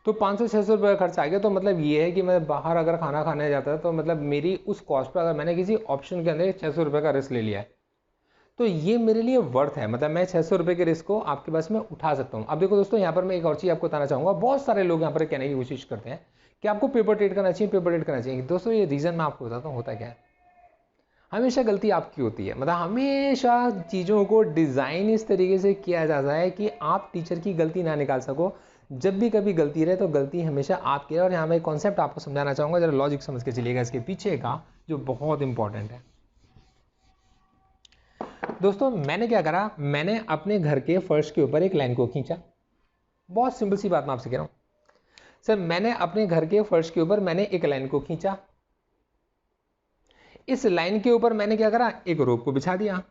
Speaker 1: तो 500-600 रुपये खर्च आ गया, तो मतलब ये है कि मैं बाहर अगर खाना खाने जाता है तो मतलब मेरी उस कॉस्ट पर अगर मैंने किसी ऑप्शन के अंदर 600 रुपये का रिस्क ले लिया है तो ये मेरे लिए वर्थ है, मतलब मैं 600 रुपये के रिस्क को आपके पास में उठा सकता हूँ। अब देखो दोस्तों, यहाँ पर मैं एक और चीज़ आपको बताना चाहूँगा। बहुत सारे लोग यहाँ पर कहने की कोशिश करते हैं कि आपको पेपर ट्रेड करना चाहिए, पेपर ट्रेड करना चाहिए। दोस्तों ये रीज़न मैं आपको बताता हूँ होता क्या है। हमेशा गलती आपकी होती है, मतलब हमेशा चीज़ों को डिज़ाइन इस तरीके से किया जाता है कि आप टीचर की गलती ना निकाल सको। जब भी कभी गलती रहे तो गलती हमेशा आपकी है। और यहाँ मैं एक कॉन्सेप्ट आपको समझाना चाहूँगा, जरा लॉजिक समझ के चलिएगा इसके पीछे का, जो बहुत इंपॉर्टेंट है। दोस्तों मैंने क्या करा, मैंने अपने घर के फर्श के ऊपर एक लाइन को खींचा। बहुत सिंपल सी बात मैं आपसे कह रहा हूँ सर, मैंने अपने घर के फर्श के ऊपर मैंने एक लाइन को खींचा। इस लाइन के ऊपर मैंने क्या करा, एक रोप को बिछा दिया।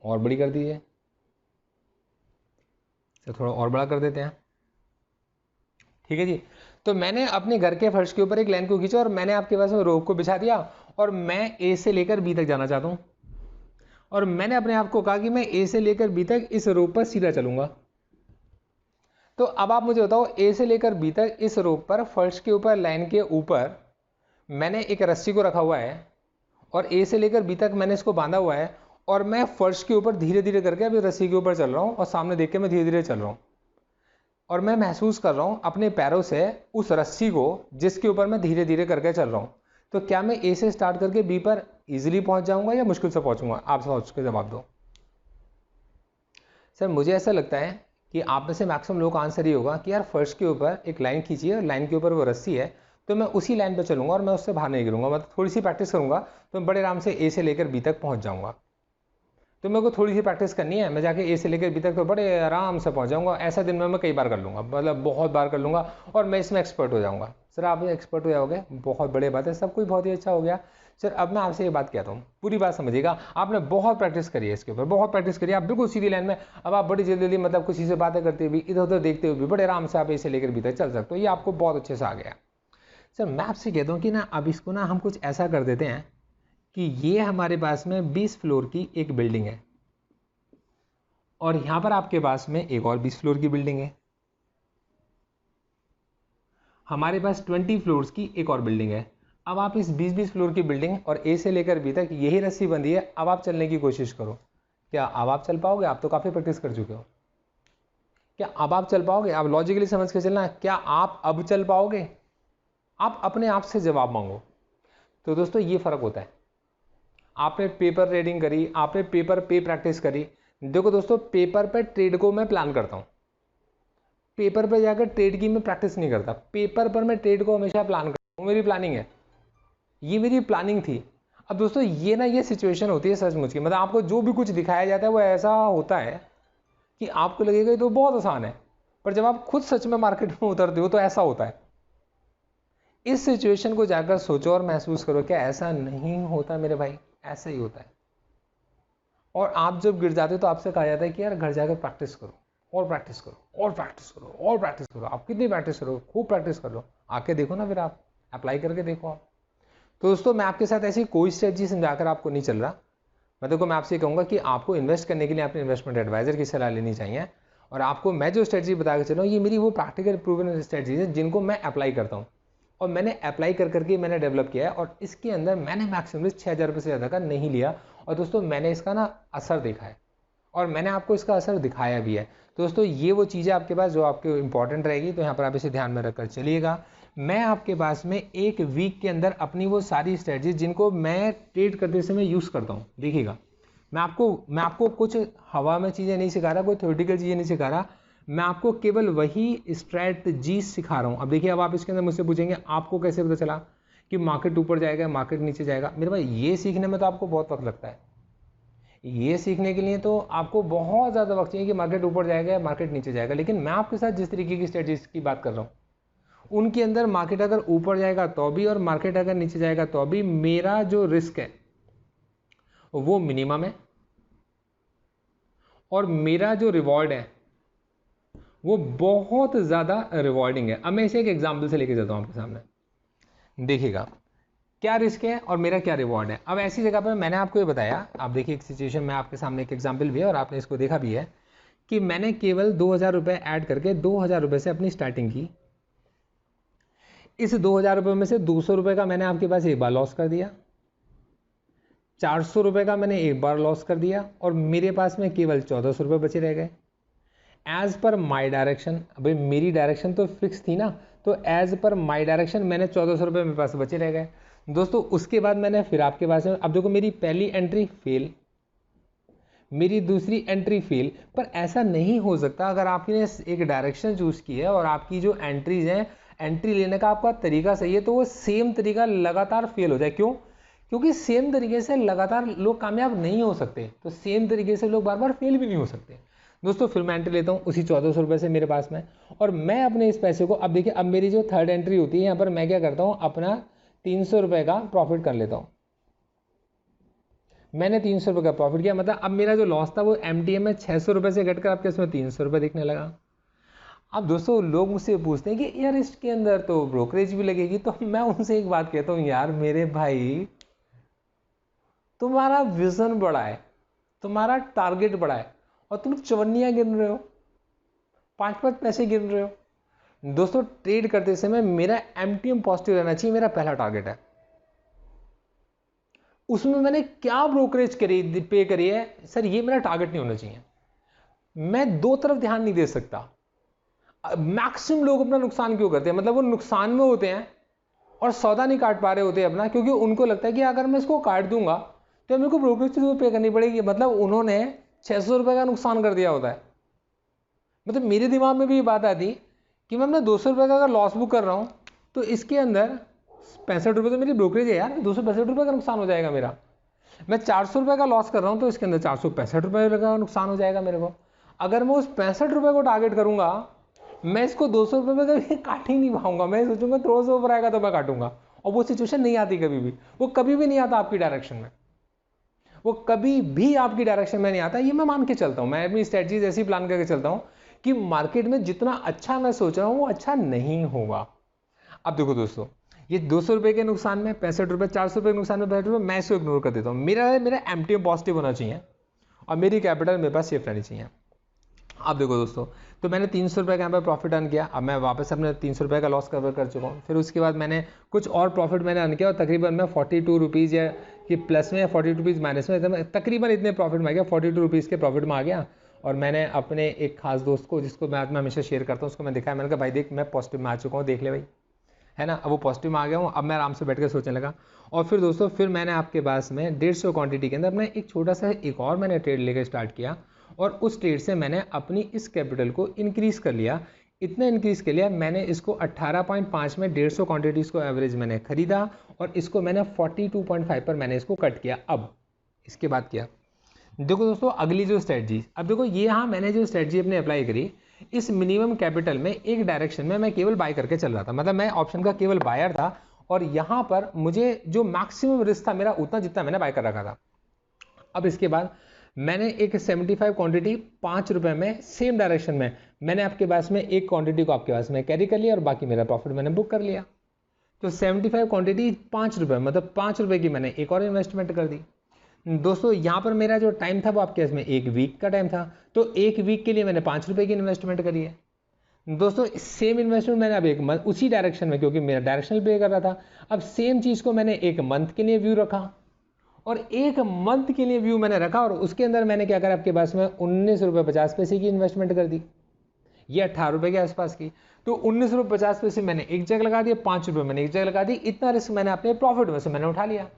Speaker 1: और बड़ी कर दीजिए सर, थोड़ा और बड़ा कर देते हैं, ठीक है जी। तो मैंने अपने घर के फर्श के ऊपर एक लाइन को खींचा और मैंने आपके पास में रोप को बिछा दिया और मैं ए से लेकर बी तक जाना चाहता हूं। और मैंने अपने आप को कहा कि मैं ए से लेकर बी तक इस रोप पर सीधा चलूंगा। तो अब आप मुझे बताओ, ए से लेकर बी तक इस रोप पर फर्श के ऊपर लाइन के ऊपर मैंने एक रस्सी को रखा हुआ है और ए से लेकर बी तक मैंने इसको बांधा हुआ है और मैं फर्श के ऊपर धीरे धीरे करके अभी रस्सी के ऊपर चल रहा हूँ और सामने देख के मैं धीरे धीरे चल रहा हूँ और मैं महसूस कर रहा हूँ अपने पैरों से उस रस्सी को जिसके ऊपर मैं धीरे धीरे करके चल रहा हूँ। तो क्या मैं ए से स्टार्ट करके बी पर इजीली पहुंच जाऊंगा या मुश्किल से पहुंचूंगा? आप सोच के जवाब दो। सर मुझे ऐसा लगता है कि आप में से मैक्सिमम लोग का आंसर ये होगा कि यार फर्श के ऊपर एक लाइन खींचिए और लाइन के ऊपर वो रस्सी है तो मैं उसी लाइन पर चलूंगा और मैं उससे बाहर नहीं गिरूंगा, मतलब थोड़ी सी प्रैक्टिस करूंगा तो मैं बड़े आराम से ए से लेकर बी तक पहुंच जाऊंगा। तो मेरे को थोड़ी सी प्रैक्टिस करनी है, मैं जाके ए से लेकर बी तक तो बड़े आराम से पहुंच जाऊंगा। ऐसा दिन में मैं कई बार कर लूंगा, मतलब बहुत बार कर लूंगा और मैं इसमें एक्सपर्ट हो जाऊंगा। सर आप एक्सपर्ट हो जाओगे, बहुत बड़ी बात है, सब कुछ बहुत ही अच्छा हो गया। सर अब मैं आपसे ये बात कहता हूँ, पूरी बात समझिएगा। आपने बहुत प्रैक्टिस करी है इसके ऊपर, बहुत प्रैक्टिस करी है, आप बिल्कुल सीधी लाइन में अब आप बड़ी जल्दी मतलब किसी से बातें करते हुए इधर उधर देखते हुए भी बड़े आराम से आप ए से लेकर बी तक चल सकते हो। ये आपको बहुत अच्छे से आ गया। सर मैं आपसे कहता हूँ कि ना अब इसको ना हम कुछ ऐसा कर देते हैं कि ये हमारे पास में 20 फ्लोर की एक बिल्डिंग है और यहां पर आपके पास में एक और 20 फ्लोर की बिल्डिंग है। हमारे पास 20 फ्लोर्स की एक और बिल्डिंग है। अब आप इस 20-20 फ्लोर की बिल्डिंग और ए से लेकर बी तक यही रस्सी बंधी है, अब आप चलने की कोशिश करो। क्या अब आप चल पाओगे? आप तो काफी प्रैक्टिस कर चुके हो। क्या अब आप चल पाओगे? आप लॉजिकली समझ के चलना, क्या आप अब चल पाओगे? आप अपने आप से जवाब मांगो। तो दोस्तों ये फर्क होता है, आपने पेपर रीडिंग करी, आपने पेपर पे प्रैक्टिस करी। देखो दोस्तों, पेपर पे ट्रेड को मैं प्लान करता हूं, पेपर पे जाकर ट्रेड की मैं प्रैक्टिस नहीं करता। पेपर पर मैं ट्रेड को हमेशा प्लान करता हूं, मेरी प्लानिंग है, ये मेरी प्लानिंग थी। अब दोस्तों ये सिचुएशन होती है सचमुच की, मतलब आपको जो भी कुछ दिखाया जाता है वो ऐसा होता है कि आपको लगेगा ये तो बहुत आसान है, पर जब आप खुद सच में मार्केट में उतरते हो तो ऐसा होता है। इस सिचुएशन को जाकर सोचो और महसूस करो, क्या ऐसा नहीं होता मेरे भाई? ऐसा ही होता है। और आप जब गिर जाते हो तो आपसे कहा जाता है कि यार घर जाकर प्रैक्टिस करो और प्रैक्टिस करो और प्रैक्टिस करो और प्रैक्टिस करो। आप कितनी प्रैक्टिस करो, खूब प्रैक्टिस कर लो, आके देखो ना, फिर आप अप्लाई करके देखो आप। तो दोस्तों मैं आपके साथ ऐसी कोई स्ट्रेटजी समझाकर आपको नहीं चल रहा। मैं आपसे कहूँगा कि आपको इन्वेस्ट करने के लिए अपने इन्वेस्टमेंट एडवाइजर की सलाह लेनी चाहिए। और आपको मैं जो स्ट्रेटजी बता के चल रहा हूँ ये मेरी वो प्रैक्टिकल प्रूवन स्ट्रेटजी है जिनको मैं अप्लाई करता हूँ और मैंने अप्लाई कर करके मैंने डेवलप किया है और इसके अंदर मैंने मैक्सिमम 6,000 रुपये से ज़्यादा का नहीं लिया। और दोस्तों मैंने इसका ना असर देखा है और मैंने आपको इसका असर दिखाया भी है। दोस्तों ये वो चीज़ें आपके पास जो आपके इंपॉर्टेंट रहेगी, तो यहाँ पर आप इसे ध्यान में रखकर चलिएगा। मैं आपके पास में एक वीक के अंदर अपनी वो सारी स्ट्रेटजी जिनको मैं ट्रेड करते समय यूज़ करता हूँ, देखिएगा मैं आपको कुछ हवा में चीज़ें नहीं सिखा रहा, कोई थ्योरेटिकल चीज़ें नहीं सिखा रहा, मैं आपको केवल वही स्ट्रैटेजी सिखा रहा हूँ। अब देखिए, अब आप इसके अंदर मुझसे पूछेंगे आपको कैसे पता चला कि मार्केट ऊपर जाएगा मार्केट नीचे जाएगा। मेरे भाई ये सीखने में तो आपको बहुत वक्त लगता है, ये सीखने के लिए तो आपको बहुत ज़्यादा वक्त चाहिए कि मार्केट ऊपर जाएगा या मार्केट नीचे जाएगा। लेकिन मैं आपके साथ जिस तरीके की स्ट्रेटजीज की बात कर रहा हूँ, उनके अंदर मार्केट अगर ऊपर जाएगा तो भी और मार्केट अगर नीचे जाएगा तो भी मेरा जो रिस्क है वो मिनिमम है और मेरा जो रिवॉर्ड है वो बहुत ज़्यादा रिवॉर्डिंग है। अब मैं इसे एक एग्जाम्पल से लेके जाता हूँ आपके सामने, देखिएगा क्या रिस्क है और मेरा क्या रिवॉर्ड है। अब ऐसी जगह पर मैंने आपको ये बताया, आप देखिए एक सिचुएशन में आपके सामने एक एग्जाम्पल भी है और आपने इसको देखा भी है कि मैंने केवल 2000 रुपये ऐड करके 2000 रुपये से अपनी स्टार्टिंग की। इस 2000 रुपये में से 200 रुपये का मैंने आपके पास एक बार लॉस कर दिया, 400 रुपये का मैंने एक बार लॉस कर दिया और मेरे पास में केवल 1400 रुपये बचे रह गए। एज पर माई डायरेक्शन, अभी मेरी डायरेक्शन तो फिक्स थी ना, तो एज पर माई डायरेक्शन मैंने 1400 रुपये मेरे पास बचे रह गए दोस्तों। उसके बाद मैंने फिर आपके पास में, अब देखो मेरी पहली एंट्री फेल, मेरी दूसरी एंट्री फेल, पर ऐसा नहीं हो सकता अगर आपने एक डायरेक्शन चूज की है और आपकी जो एंट्रीज हैं, एंट्री लेने का आपका तरीका सही है, तो वो सेम तरीका लगातार फेल हो जाए। क्यों? क्योंकि सेम तरीके से लगातार लोग कामयाब नहीं हो सकते, तो सेम तरीके से लोग बार बार फेल भी नहीं हो सकते दोस्तों। फिर मैं एंट्री लेता हूँ उसी 1400 रुपये से मेरे पास में, और मैं अपने इस पैसे को, अब देखिए अब मेरी जो थर्ड एंट्री होती है यहाँ पर मैं क्या करता हूँ, अपना 300 रुपये का प्रॉफिट कर लेता हूँ। मैंने 300 रुपये का प्रॉफिट किया, मतलब अब मेरा जो लॉस था वो MTM में 600 रुपये से घटकर आपके इसमें 300 रुपये दिखने लगा। अब दोस्तों लोग मुझसे पूछते हैं कि यार इसके अंदर तो ब्रोकरेज भी लगेगी, तो मैं उनसे एक बात कहता हूँ, यार मेरे भाई तुम्हारा विजन बड़ा है, तुम्हारा टारगेट बड़ा है और तुम चवन्नियां गिन रहे हो, 5-5 पैसे गिन रहे हो। दोस्तों ट्रेड करते समय मेरा MTM पॉजिटिव रहना चाहिए, मेरा पहला टारगेट है। उसमें मैंने क्या ब्रोकरेज पे करी है सर, ये मेरा टारगेट नहीं होना चाहिए। मैं दो तरफ ध्यान नहीं दे सकता। मैक्सिमम लोग अपना नुकसान क्यों करते हैं, मतलब वो नुकसान में होते हैं और सौदा नहीं काट पा रहे होते अपना, क्योंकि उनको लगता है कि अगर मैं इसको काट दूंगा तो मेरे को ब्रोकरेज तो पे करनी पड़ेगी। मतलब उन्होंने 600 रुपये का नुकसान कर दिया होता है। मतलब मेरे दिमाग में भी ये बात आती कि मैं अपना 200 रुपये का अगर लॉस बुक कर रहा हूँ तो इसके अंदर 65 रुपये तो मेरी ब्रोकरेज है यार, 265 रुपये का नुकसान हो जाएगा मेरा। मैं 400 रुपये का लॉस कर रहा हूँ तो इसके अंदर 465 रुपये का नुकसान हो जाएगा मेरे को। अगर मैं उस 65 रुपये को टारगेट करूंगा, मैं इसको 200 रुपये में कभी काट ही नहीं पाऊंगा। मैं सोचूंगा थोड़ा सा ऊपर आएगा तो मैं काटूंगा, और वो सिचुएशन नहीं आती कभी भी, वो कभी भी नहीं आता आपकी डायरेक्शन में, वो कभी भी आपकी डायरेक्शन में नहीं आता। ये मैं मान के चलता हूँ, मैं अपनी स्ट्रेटजीज ऐसी प्लान करके चलता हूँ कि मार्केट में जितना अच्छा मैं सोच रहा हूँ वो अच्छा नहीं होगा। अब देखो दोस्तों, ये 200 रुपये के नुकसान में 65 रुपये, 400 रुपये के नुकसान में 65 रुपये, मैं इसको इग्नोर कर देता हूँ। मेरा MTM पॉजिटिव होना चाहिए और मेरी कैपिटल मेरे पास सेफ रहनी चाहिए। अब देखो दोस्तों, तो मैंने 300 रुपये का यहाँ पर प्रॉफिट अर्न किया। अब मैं वापस अपने 300 रुपये का लॉस कवर कर चुका हूँ। फिर उसके बाद मैंने कुछ और प्रॉफिट मैंने अर्न किया और तकरीबन मैं 42 रुपीज़ या कि प्लस में या 42 रुपीज़ माइनस में, तकरीबन इतने प्रॉफिट में आ गया, 42 रुपीज़ के प्रॉफिट में आ गया। और मैंने अपने एक खास दोस्त को, जिसको मैं हमेशा शेयर करता हूँ, उसको मैं दिखाया, मैंने कहा भाई देख मैं पॉजिटिव में आ चुका हूँ, देख ले भाई, है ना। अब वो पॉजिटिव में आ गया हूँ, अब मैं आराम से बैठ कर सोचने लगा। और फिर दोस्तों फिर मैंने आपके पास में 150 क्वांटिटी के अंदर अपना एक छोटा सा एक और मैंने ट्रेड लेकर स्टार्ट किया, और उस ट्रेड से मैंने अपनी इस कैपिटल को इंक्रीज़ कर लिया। इतना इंक्रीज़ कर लिया, मैंने इसको 18.5 में 150 क्वांटिटीज़ को एवरेज मैंने खरीदा और इसको मैंने 42.5 पर मैंने इसको कट किया। अब इसके बाद किया, देखो दोस्तों अगली जो स्ट्रेटजी, अब देखो ये यहाँ मैंने जो स्ट्रेटजी अपने अप्लाई करी, इस मिनिमम कैपिटल में एक डायरेक्शन में मैं केवल बाय करके चल रहा था, मतलब मैं ऑप्शन का केवल बायर था, और यहाँ पर मुझे जो मैक्सिमम रिस्क था मेरा उतना जितना मैंने बाय कर रखा था। अब इसके बाद मैंने एक 75 क्वांटिटी 5 रुपये में सेम डायरेक्शन में मैंने आपके पास में एक क्वांटिटी को आपके पास में कैरी कर लिया और बाकी मेरा प्रॉफिट मैंने बुक कर लिया। तो 75 क्वांटिटी 5 रुपये, मतलब 5 रुपये की मैंने एक और इन्वेस्टमेंट कर दी। दोस्तों यहाँ पर मेरा जो टाइम था वो आपके इसमें 1 वीक का टाइम था, तो 1 वीक के लिए मैंने 5 रुपये की इन्वेस्टमेंट करी है। दोस्तों सेम इन्वेस्टमेंट मैंने अब एक मंथ उसी डायरेक्शन में, क्योंकि मेरा डायरेक्शनल पे कर रहा था, अब सेम चीज़ को मैंने एक मंथ के लिए व्यू रखा, और एक मंथ के लिए व्यू मैंने रखा, और उसके अंदर मैंने क्या करा, आपके पास में 19 रुपये 50 पैसे की इन्वेस्टमेंट कर दी। ये 18 रुपये के आसपास की। तो 19.50 मैंने एक जगह लगा दिया, 5 रुपये मैंने एक जगह लगा दी, इतना रिस्क मैंने अपने प्रॉफिट में से मैंने उठा लिया।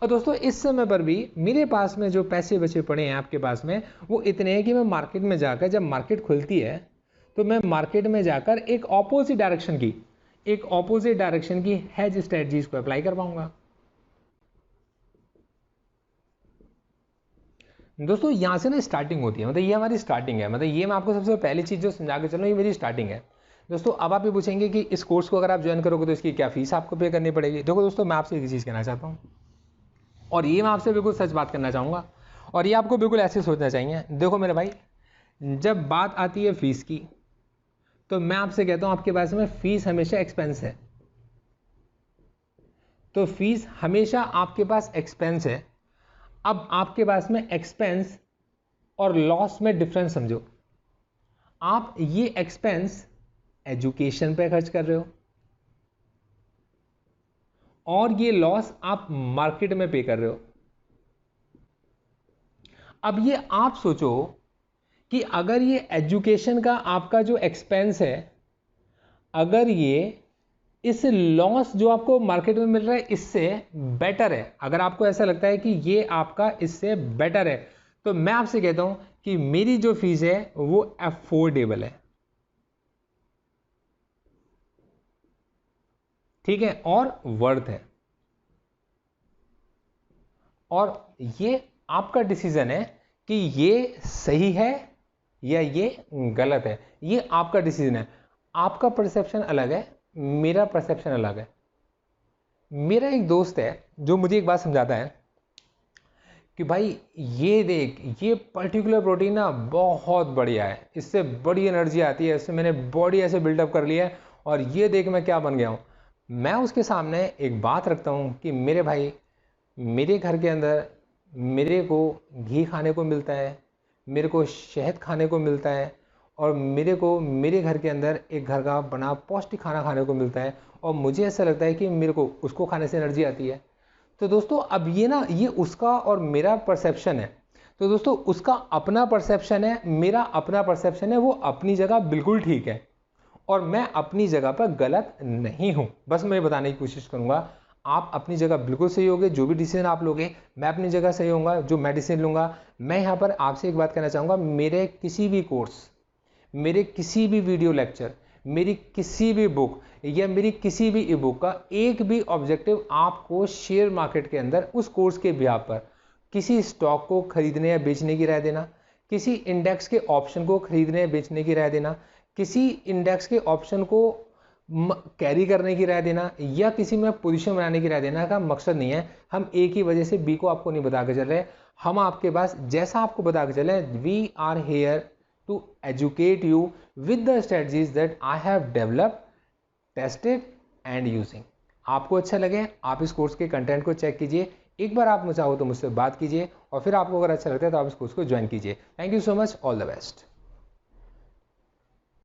Speaker 1: और दोस्तों इस समय पर भी मेरे पास में जो पैसे बचे पड़े हैं आपके पास में, वो इतने हैं कि मैं मार्केट में जाकर, जब मार्केट खुलती है तो मैं मार्केट में जाकर एक ऑपोजिट डायरेक्शन की हेज स्ट्रेटजीज को अप्लाई कर पाऊंगा। दोस्तों यहां से ना स्टार्टिंग होती है, मतलब ये हमारी स्टार्टिंग है, मतलब ये मैं आपको सबसे पहली चीज जो समझा के चल रहा हूँ, ये मेरी स्टार्टिंग है। दोस्तों अब आप ये पूछेंगे कि इस कोर्स को अगर आप ज्वाइन करोगे तो इसकी क्या फीस आपको पे करनी पड़ेगी। देखो दोस्तों, मैं आपसे एक चीज़ कहना चाहता हूँ, और ये मैं आपसे बिल्कुल सच बात करना चाहूँगा, और ये आपको बिल्कुल ऐसे सोचना चाहिए। देखो मेरे भाई, जब बात आती है फीस की, तो मैं आपसे कहता हूँ आपके पास में फीस हमेशा एक्सपेंस है। तो फीस हमेशा आपके पास एक्सपेंस है। अब आपके पास में एक्सपेंस और लॉस में डिफरेंस समझो। आप ये एक्सपेंस एजुकेशन पे खर्च कर रहे हो, और ये लॉस आप मार्केट में पे कर रहे हो। अब ये आप सोचो कि अगर ये एजुकेशन का आपका जो एक्सपेंस है, अगर ये इस लॉस जो आपको मार्केट में मिल रहा है इससे बेटर है, अगर आपको ऐसा लगता है कि ये आपका इससे बेटर है, तो मैं आपसे कहता हूं कि मेरी जो फीस है वो अफोर्डेबल है, ठीक है, और वर्थ है। और ये आपका डिसीजन है कि ये सही है या ये गलत है, ये आपका डिसीजन है। आपका परसेप्शन अलग है, मेरा परसेप्शन अलग है। मेरा एक दोस्त है जो मुझे एक बात समझाता है कि भाई ये देख, ये पर्टिकुलर प्रोटीन ना बहुत बढ़िया है, इससे बड़ी एनर्जी आती है, इससे मैंने बॉडी ऐसे बिल्डअप कर लिया है, और ये देख मैं क्या बन गया हूँ। मैं उसके सामने एक बात रखता हूँ कि मेरे भाई, मेरे घर के अंदर मेरे को घी खाने को मिलता है, मेरे को शहद खाने को मिलता है, और मेरे को मेरे घर के अंदर एक घर का बना पौष्टिक खाना खाने को मिलता है, और मुझे ऐसा लगता है कि मेरे को उसको खाने से एनर्जी आती है। तो दोस्तों अब ये ना, ये उसका और मेरा परसेप्शन है। तो दोस्तों उसका अपना परसेप्शन है, मेरा अपना परसेप्शन है, वो अपनी जगह बिल्कुल ठीक है, और मैं अपनी जगह पर गलत नहीं हूं। बस मैं बताने की कोशिश करूंगा, आप अपनी जगह बिल्कुल सही होगे, जो भी डिसीजन आप लोगे, मैं अपनी जगह सही होऊंगा जो मैं डिसीजन लूंगा। मैं यहाँ पर आपसे एक बात कहना चाहूँगा, मेरे किसी भी कोर्स, मेरे किसी भी वीडियो लेक्चर, मेरी किसी भी बुक या मेरी किसी भी ई बुक का एक भी ऑब्जेक्टिव आपको शेयर मार्केट के अंदर उस कोर्स के बिहाफ पर किसी स्टॉक को खरीदने या बेचने की राय देना, किसी इंडेक्स के ऑप्शन को खरीदने या बेचने की राय देना, किसी इंडेक्स के ऑप्शन को कैरी करने की राय देना, या किसी में पोजीशन बनाने की राय देना का मकसद नहीं है। हम एक ही वजह से बी को आपको नहीं बता के चल रहे, हम आपके पास जैसा आपको बता के चले, we are here to educate you with the strategies that I have developed, tested and using। आपको अच्छा लगे, आप इस कोर्स के कंटेंट को चेक कीजिए, एक बार आप चाहो तो मुझसे बात कीजिए, और फिर आपको अगर अच्छा लगता है तो आप इस कोर्स को ज्वाइन कीजिए। Thank you so much, all the best.